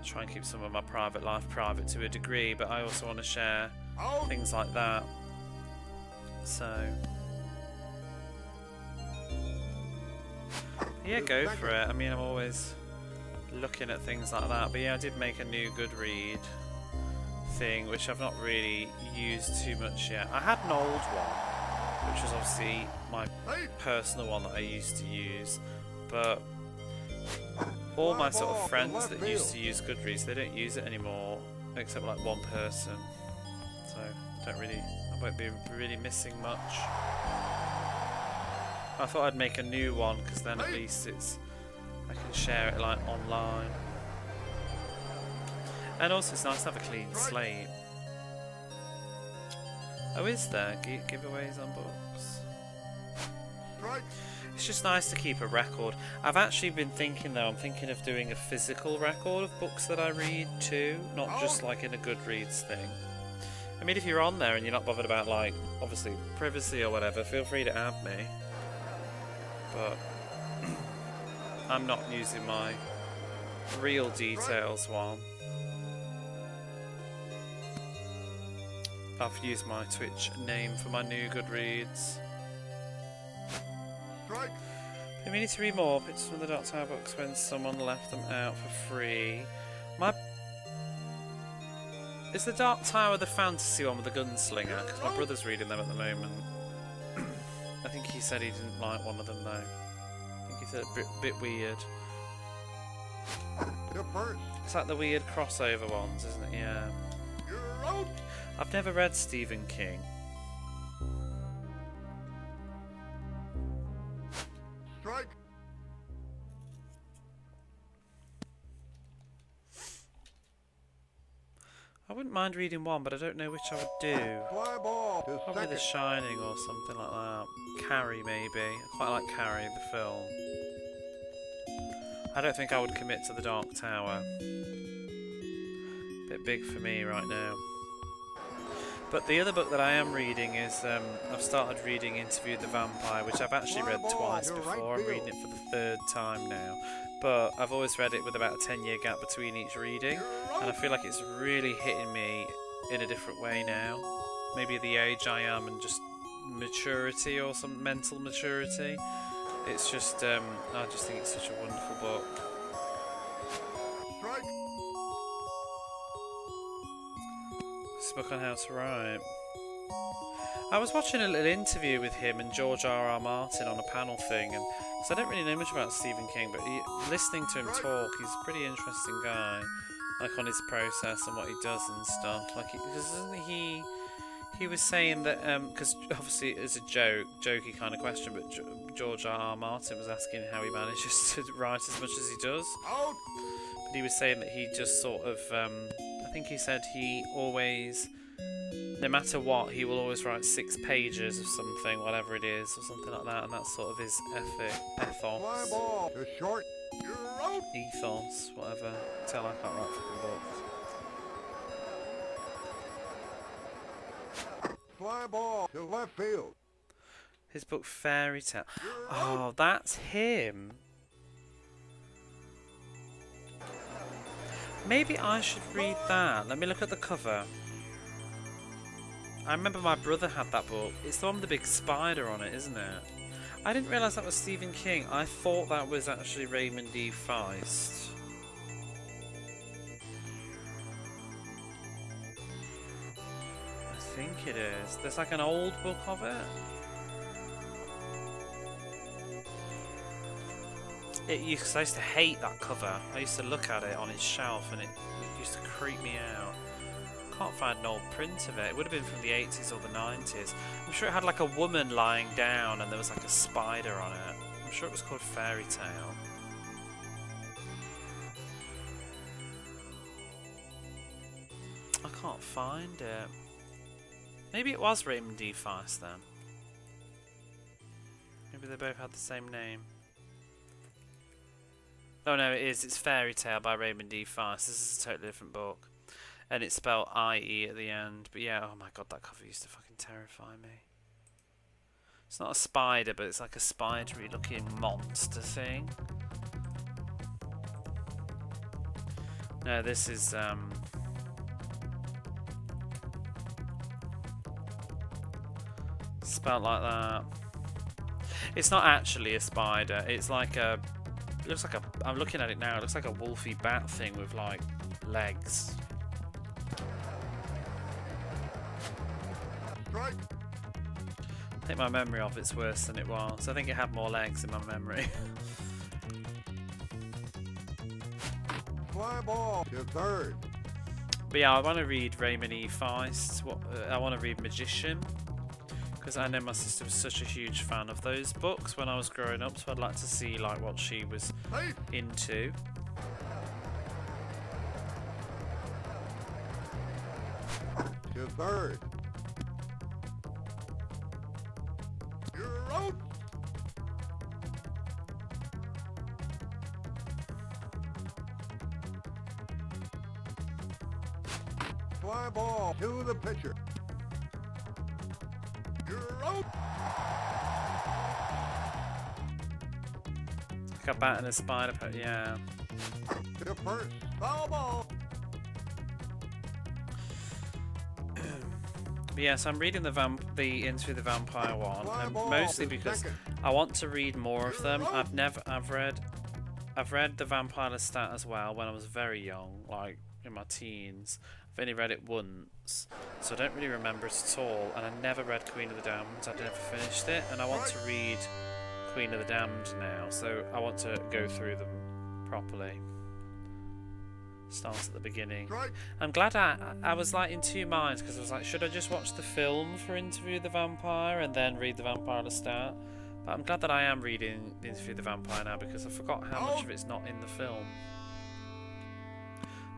Speaker 1: I try and keep some of my private life private to a degree, but I also want to share things like that. So Yeah,
Speaker 2: The
Speaker 1: go
Speaker 2: second.
Speaker 1: for it. I mean, I'm always looking at things like that. But yeah, I did make a new Goodread thing, which I've not really used too much yet. I had an old one, which was obviously my
Speaker 2: Hey,
Speaker 1: personal one that I used to use. But all my sort of friends that used to use Goodreads, they don't use it anymore, except like one person. So I won't be really missing much. I thought I'd make a new one because then at least I can share it like online. And also it's nice to have a clean slate. Oh, is there giveaways on books?
Speaker 2: strike.
Speaker 1: It's just nice to keep a record. I've actually been thinking though, I'm thinking of doing a physical record of books that I read too, not just like in a Goodreads thing. I mean, if you're on there and you're not bothered about like, obviously, privacy or whatever, feel free to add me. But I'm not using my real details one. I've used my Twitch name for my new Goodreads.
Speaker 2: Strike.
Speaker 1: We need to read more pictures from the Dark Tower books when someone left them out for free. Is the Dark Tower the fantasy one with the gunslinger? Because my brother's reading them at the moment. I think he said he didn't like one of them though. I think he said a bit weird.
Speaker 2: The first.
Speaker 1: It's like the weird crossover ones, isn't it? Yeah.
Speaker 2: You're out.
Speaker 1: I've never read Stephen King.
Speaker 2: Strike.
Speaker 1: I wouldn't mind reading one, but I don't know which I would do.
Speaker 2: Fly ball. The
Speaker 1: Probably The
Speaker 2: second.
Speaker 1: Shining or something like that. Carrie, maybe. I quite like Carrie, the film. I don't think I would commit to the Dark Tower. Bit big for me right now. But the other book that I am reading is, I've started reading Interview with the Vampire, which I've actually read twice before. I'm reading it for the third time now. But I've always read it with about a 10-year gap between each reading. And I feel like it's really hitting me in a different way now. Maybe the age I am and just maturity or some mental maturity. It's just, I just think it's such a wonderful book.
Speaker 2: Strike.
Speaker 1: It's a book on how to write. I was watching a little interview with him and George R.R. Martin on a panel thing, and so I don't really know much about Stephen King, but listening to him talk, he's a pretty interesting guy, like on his process and what he does and stuff. Like, he was saying that because obviously it's a jokey kind of question, but George R.R. Martin was asking how he manages to write as much as he does.
Speaker 2: Out.
Speaker 1: But he was saying that he just sort of, I think he said he always, no matter what, he will always write 6 pages of something, whatever it is, or something like that, and that's sort of his
Speaker 2: Fly
Speaker 1: ethos,
Speaker 2: ball. The short. You're out.
Speaker 1: ethos, whatever. Tell I can't write fucking books.
Speaker 2: Fly ball. To left field.
Speaker 1: His book Fairy Tale.
Speaker 2: You're out.
Speaker 1: Oh, that's him. Maybe I should read that. Let me look at the cover. I remember my brother had that book. It's the one with the big spider on it, isn't it? I didn't realise that was Stephen King. I thought that was actually Raymond D. Feist. I think it is. There's like an old book of it. Because I used to hate that cover. I used to look at it on his shelf and it used to creep me out. Can't find an old print of it. It would have been from the 80s or the 90s. I'm sure it had like a woman lying down and there was like a spider on it. I'm sure it was called Fairy Tale. I can't find it. Maybe it was Raymond D. Feist then. Maybe they both had the same name. Oh no, it is. It's Fairy Tale by Raymond D. Feist. This is a totally different book. And it's spelled I-E at the end. But yeah, oh my god, that cover used to fucking terrify me. It's not a spider, but it's like a spidery looking monster thing. No, this is, spelled like that. It's not actually a spider. It's like a It looks like a. I'm looking at it now. It looks like a wolfy bat thing with like legs.
Speaker 2: Strike.
Speaker 1: I think my memory of it's worse than it was. I think it had more legs in my memory.
Speaker 2: Fly ball to third.
Speaker 1: But yeah, I want to read Raymond E. Feist. I want to read Magician. Because I know my sister was such a huge fan of those books when I was growing up, so I'd like to see like what she was into.
Speaker 2: To third. You're out. Fly ball to the pitcher. You're out.
Speaker 1: Like a bat and a spider, but yeah.
Speaker 2: To first. Foul ball.
Speaker 1: But yeah, so I'm reading the Into the Vampire one, and mostly because I want to read more of them. I've read the Vampire Lestat as well when I was very young, like in my teens. I've only read it once, so I don't really remember it at all. And I never read Queen of the Damned. I never finished it, and I want to read Queen of the Damned now, so I want to go through them properly. Start at the beginning. I'm glad I was like in two minds, because I was like, should I just watch the film for Interview with the Vampire and then read the Vampire Lestat? But I'm glad that I am reading the Interview with the Vampire now, because I forgot how much of it's not in the film.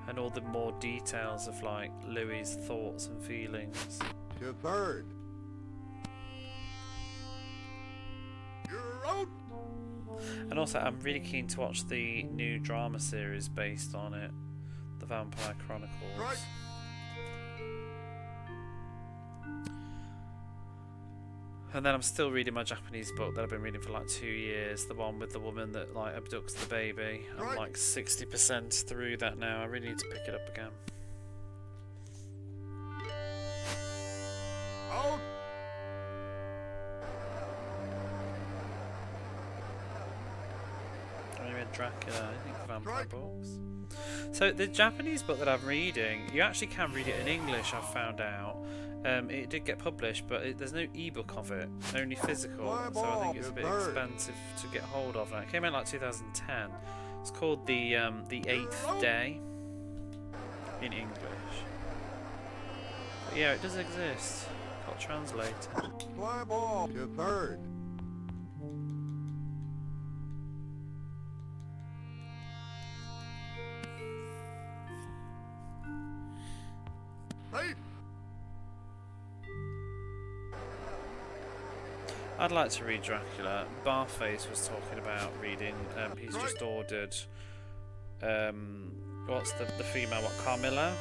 Speaker 1: And all the more details of like Louis' thoughts and feelings.
Speaker 2: To third. You're out.
Speaker 1: And also I'm really keen to watch the new drama series based on it, The Vampire Chronicles.
Speaker 2: Right.
Speaker 1: And then I'm still reading my Japanese book that I've been reading for like 2 years, the one with the woman that like abducts the baby. I'm like 60% through that now. I really need to pick it up again.
Speaker 2: Out.
Speaker 1: I read Dracula, I think vampire books. So the Japanese book that I'm reading, you actually can read it in English, I've found out. It did get published, but there's no ebook of it, only physical, so I think it's a bit expensive to get hold of now. It came out like 2010. It's called The Eighth Day in English. But yeah, it does exist. Got translated.
Speaker 2: Fly ball to third. Safe.
Speaker 1: I'd like to read Dracula. Barface was talking about reading. He's just ordered. What's the female? What, Carmilla?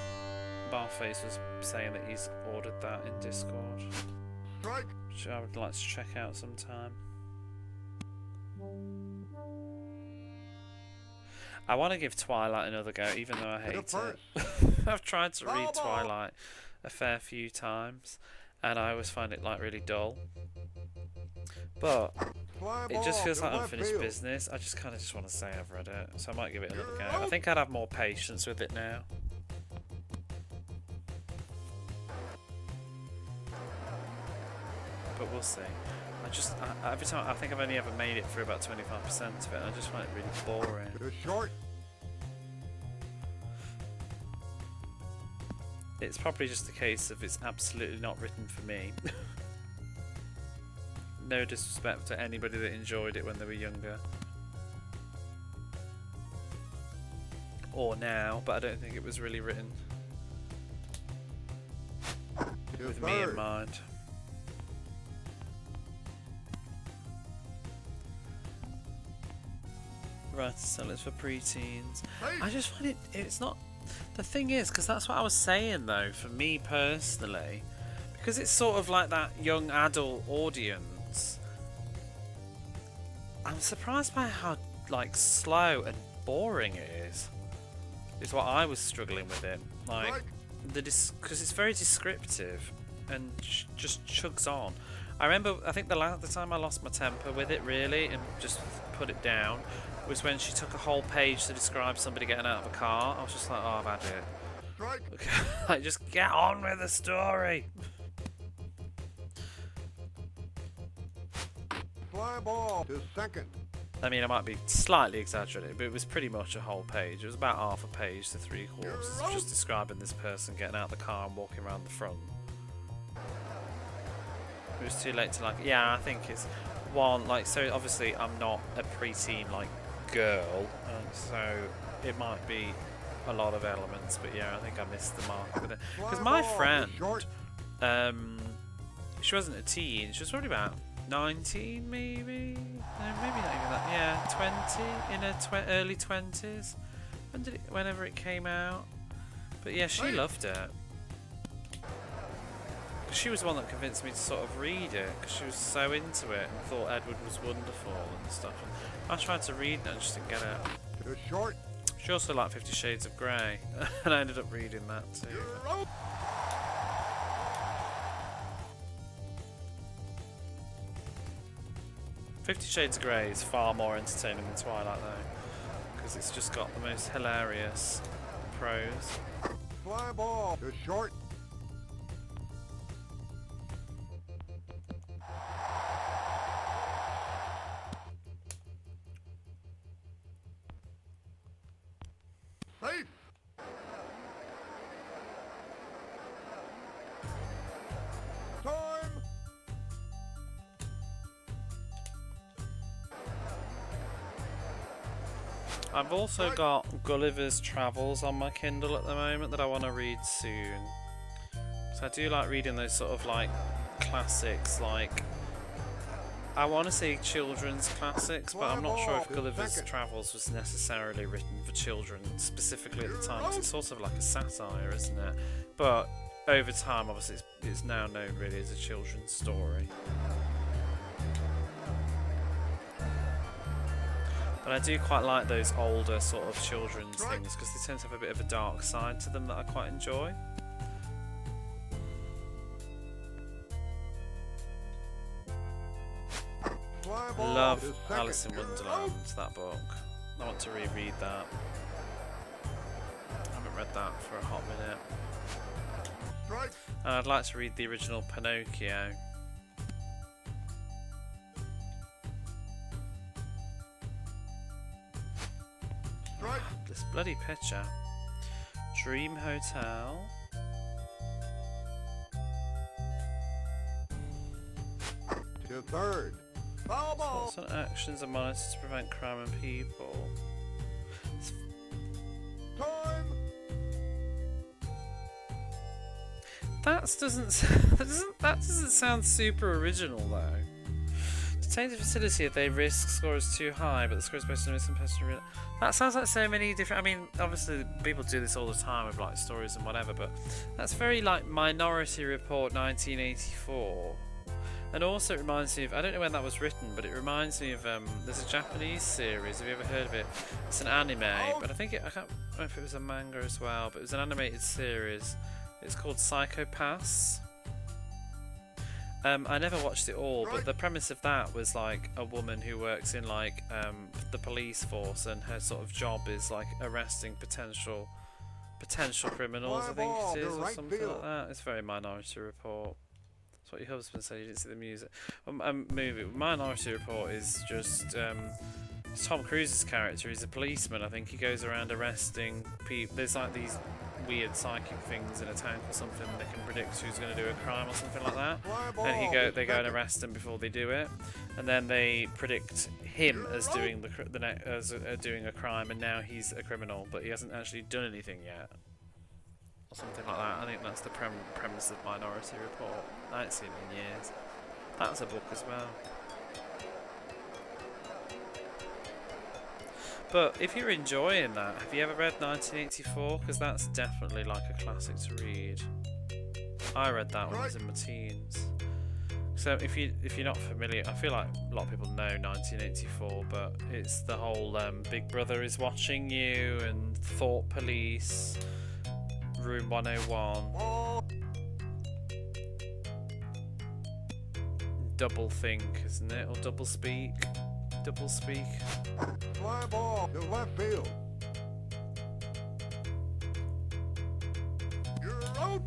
Speaker 1: Barface was saying that he's ordered that in Discord,
Speaker 2: Strike.
Speaker 1: which I would like to check out sometime. I want to give Twilight another go, even though I hate it. I've tried to read Twilight a fair few times, and I always find it like really dull. But it just feels like unfinished business. I just kind of just want to say I've read it, so I might give it another go. I think I'd have more patience with it now. But we'll see. Every time I think I've only ever made it through about 25% of it, and I just find it really boring.
Speaker 2: To short.
Speaker 1: It's probably just a case of it's absolutely not written for me. No disrespect to anybody that enjoyed it when they were younger. Or now, but I don't think it was really written with me in mind. Right, sell it for preteens. I just find it's not... The thing is, because that's what I was saying though, for me personally, because it's sort of like that young adult audience, I'm surprised by how like slow and boring it is what I was struggling with it. Like, because it's very descriptive and just chugs on. I remember, I think the time I lost my temper with it really and just put it down was when she took a whole page to describe somebody getting out of a car. I was just like, oh, I've had it.
Speaker 2: Strike.
Speaker 1: Like, just get on with the story.
Speaker 2: Fly ball to second.
Speaker 1: I mean, I might be slightly exaggerating, but it was pretty much a whole page. It was about half a page to 3/4, just describing this person getting out of the car and walking around the front. It was too late to like. Yeah, I think it's one like. So obviously, I'm not a preteen like girl, so it might be a lot of elements. But yeah, I think I missed the mark with it because my friend, she wasn't a teen. She was probably about 19, maybe. No, maybe not even that. Yeah, 20 in her early 20s. Whenever it came out. But yeah, she loved it. She was the one that convinced me to sort of read it because she was so into it and thought Edward was wonderful and stuff. And I tried to read it and I just didn't get it.
Speaker 2: To short.
Speaker 1: She also liked 50 Shades of Grey, and I ended up reading that too. 50 Shades of Grey is far more entertaining than Twilight though, because it's just got the most hilarious prose.
Speaker 2: Fly ball to short. Safe. Time.
Speaker 1: I've also got Gulliver's Travels on my Kindle at the moment that I want to read soon. So I do like reading those sort of like classics, like I want to say children's classics, but I'm not sure if Gulliver's Travels was necessarily written for children specifically at the time, because it's sort of like a satire, isn't it? But over time, obviously, it's now known really as a children's story. But I do quite like those older sort of children's things because they tend to have a bit of a dark side to them that I quite enjoy. Love Alice in Wonderland, that book. I want to reread that. I haven't read that for a hot minute. And I'd like to read the original Pinocchio. This bloody picture. Dream Hotel.
Speaker 2: To third. Foul ball.
Speaker 1: Thoughts on actions are monitored to prevent crime and people.
Speaker 2: Time.
Speaker 1: That doesn't sound super original though. Detain the facility if their risk score is too high, but the score is based on missing person. That sounds like so many different. I mean, obviously people do this all the time with like stories and whatever, but that's very like Minority Report 1984. And also it reminds me of, I don't know when that was written, but it reminds me of, there's a Japanese series, have you ever heard of it? It's an anime, but I can't remember if it was a manga as well, but it was an animated series. It's called Psychopaths. I never watched it all, but the premise of that was like a woman who works in like the police force, and her sort of job is like arresting potential criminals, I think it is, or something like that. It's very Minority Report. That's what your husband said. You didn't see the music. Movie Minority Report is just Tom Cruise's character. He's a policeman. I think he goes around arresting people. There's like these weird psychic things in a tank or something that can predict who's going to do a crime or something like that. And they go and arrest them before they do it, and then they predict him as doing doing a crime, and now he's a criminal, but he hasn't actually done anything yet. Or something like that. I think that's the premise of Minority Report. I haven't seen it in years. That's a book as well. But if you're enjoying that, have you ever read 1984? Because that's definitely like a classic to read. I read that when I was in my teens. So if you're not familiar, I feel like a lot of people know 1984, but it's the whole Big Brother is watching you, and Thought Police, Room 101, Double Think, isn't it? Or Double Speak. double speak.
Speaker 2: Fly ball to left field. You're out.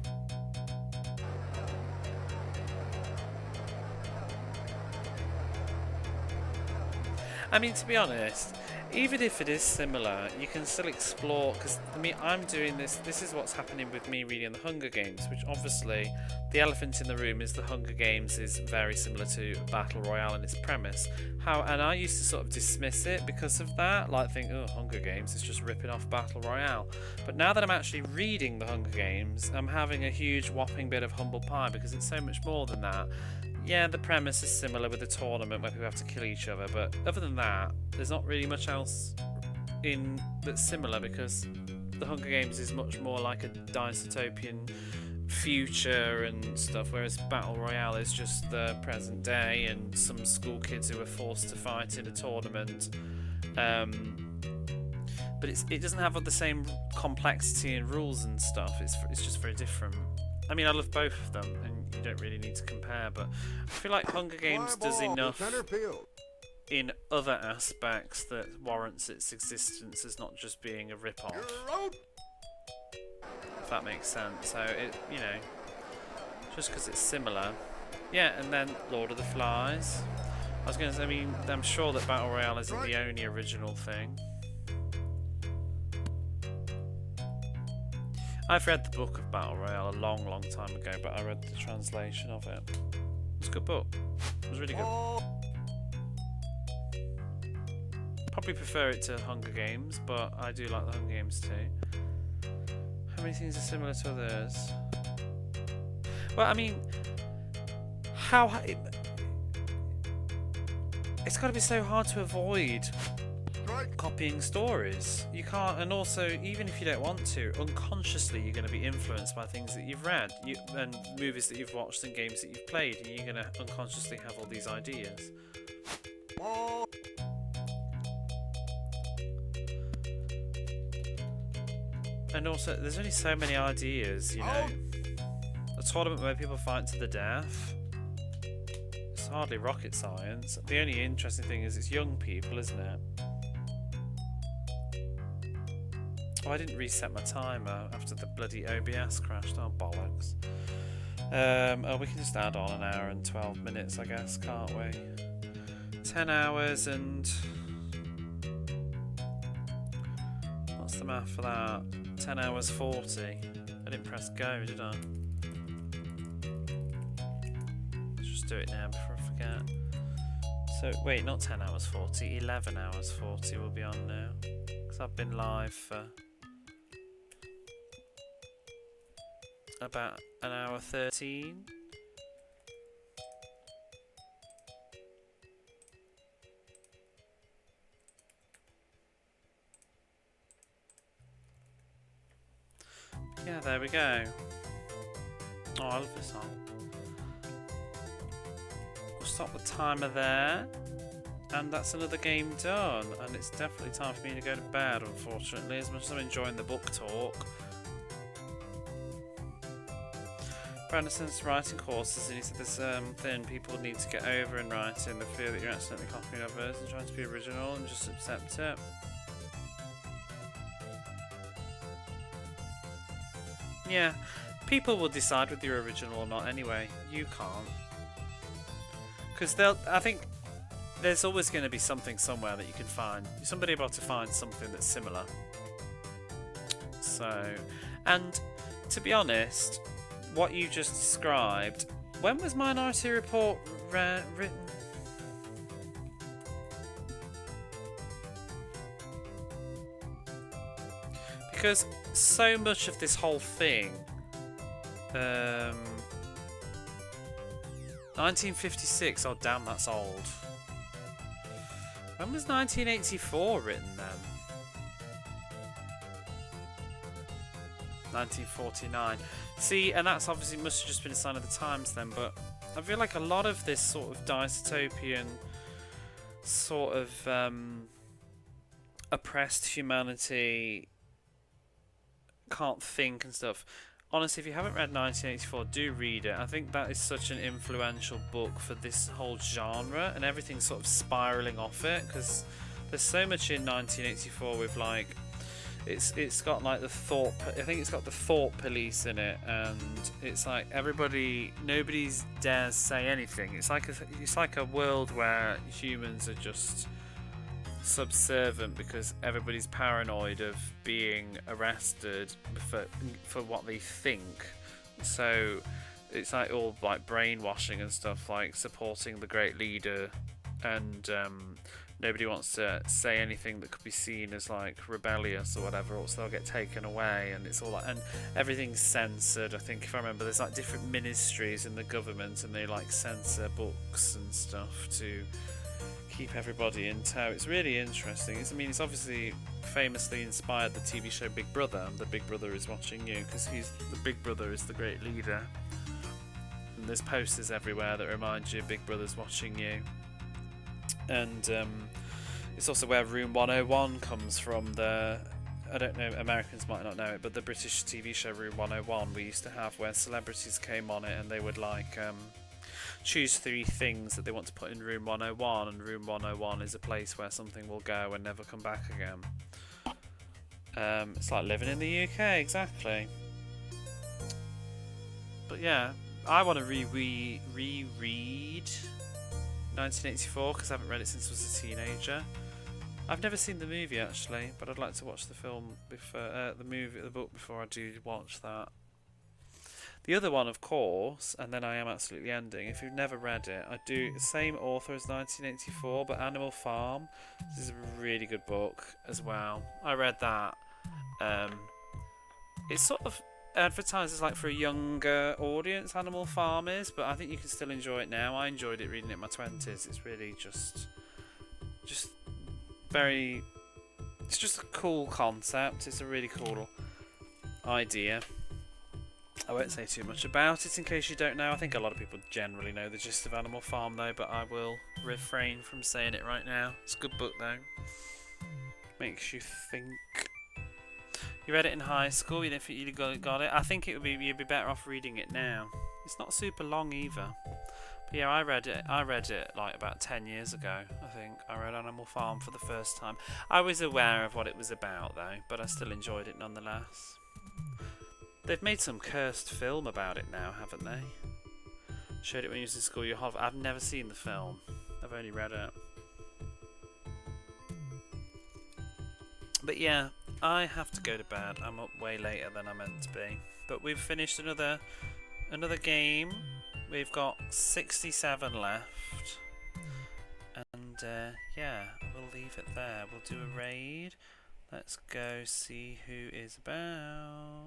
Speaker 1: I mean, to be honest, even if it is similar, you can still explore, because I'm doing this, this is what's happening with me reading the Hunger Games, which obviously, the elephant in the room is the Hunger Games is very similar to Battle Royale in its premise. And I used to sort of dismiss it because of that, like think, oh, Hunger Games is just ripping off Battle Royale. But now that I'm actually reading the Hunger Games, I'm having a huge whopping bit of humble pie because it's so much more than that. Yeah, the premise is similar with the tournament where people have to kill each other, but other than that, there's not really much else in that's similar because the Hunger Games is much more like a dystopian future and stuff, whereas Battle Royale is just the present day and some school kids who are forced to fight in a tournament. But it doesn't have the same complexity and rules and stuff. It's just very different. I mean, I love both of them, and you don't really need to compare, but I feel like Hunger Games does enough
Speaker 2: Center field.
Speaker 1: in other aspects that warrants its existence as not just being a rip-off,
Speaker 2: You're out.
Speaker 1: if that makes sense. So, just because it's similar. Yeah, and then Lord of the Flies. I was going to say, I mean, I'm sure that Battle Royale isn't the only original thing. I've read the book of Battle Royale a long, long time ago, but I read the translation of it. It was a good book. It was really good. Probably prefer it to Hunger Games, but I do like the Hunger Games too. How many things are similar to others? Well, I mean, it's got to be so hard to avoid copying stories. You can't, and also, even if you don't want to, unconsciously you're going to be influenced by things that you've read, and movies that you've watched and games that you've played, and you're going to unconsciously have all these ideas. And also, there's only so many ideas, you know. A tournament where people fight to the death. It's hardly rocket science. The only interesting thing is it's young people, isn't it? Oh, I didn't reset my timer after the bloody OBS crashed. Oh, bollocks. Oh, we can just add on an hour and 12 minutes, I guess, can't we? 10 hours and... What's the math for that? 10 hours 40. I didn't press go, did I? Let's just do it now before I forget. So, wait, not 10 hours 40, 11 hours 40 will be on now. Because I've been live for about an hour 13. Yeah, there we go. Oh, I love this song. We'll stop the timer there. And that's another game done. And it's definitely time for me to go to bed, unfortunately, as much as I'm enjoying the book talk. Brandon sends writing courses, and he said this thing people need to get over in writing, the fear that you're accidentally copying others and trying to be original and just accept it. Yeah, people will decide whether you're original or not anyway. You can't. Because I think there's always going to be something somewhere that you can find. Somebody able to find something that's similar. So, and to be honest, what you just described, when was Minority Report written? Because so much of this whole thing, 1956, oh damn, that's old. When was 1984 written then? 1949. See, and that's obviously must have just been a sign of the times then, but I feel like a lot of this sort of dystopian, sort of oppressed humanity, can't think and stuff. Honestly, if you haven't read 1984, do read it. I think that is such an influential book for this whole genre, and everything's sort of spiraling off it, because there's so much in 1984 with like, it's got like the thought, I think it's got the thought police in it, and it's like nobody dares say anything. It's like a world where humans are just subservient because everybody's paranoid of being arrested for what they think. So it's like all like brainwashing and stuff, like supporting the great leader, and nobody wants to say anything that could be seen as like rebellious or whatever, or else they'll get taken away. And it's all like, and everything's censored. I think if I remember, there's like different ministries in the government, and they like censor books and stuff to keep everybody in tow. It's really interesting. It's obviously famously inspired the TV show Big Brother. The Big Brother is watching you, because the Big Brother is the great leader. And there's posters everywhere that remind you Big Brother's watching you. And it's also where Room 101 comes from. I don't know, Americans might not know it, but the British TV show Room 101 we used to have, where celebrities came on it and they would like choose 3 things that they want to put in Room 101, and Room 101 is a place where something will go and never come back again. It's like living in the UK, exactly. But yeah, I want to reread 1984 because I haven't read it since I was a teenager. I've never seen the movie actually, but I'd like to watch the film before the book before I do watch that. The other one, of course, and then I am absolutely ending. If you've never read it, I do same author as 1984, but Animal Farm. This is a really good book as well. I read that. It's sort of advertises like for a younger audience, Animal Farm is, but I think you can still enjoy it now. I enjoyed it reading it in my 20s. It's really just very. It's just a cool concept. It's a really cool idea. I won't say too much about it in case you don't know. I think a lot of people generally know the gist of Animal Farm though, but I will refrain from saying it right now. It's a good book though. Makes you think. You read it in high school, you didn't think you got it. I think you'd be better off reading it now. It's not super long either. But yeah, I read it like about 10 years ago, I think. I read Animal Farm for the first time. I was aware of what it was about though, but I still enjoyed it nonetheless. They've made some cursed film about it now, haven't they? Showed it when you was in school. I've never seen the film. I've only read it. But yeah, I have to go to bed. I'm up way later than I meant to be. But we've finished another game. We've got 67 left. And yeah, we'll leave it there. We'll do a raid. Let's go see who is about.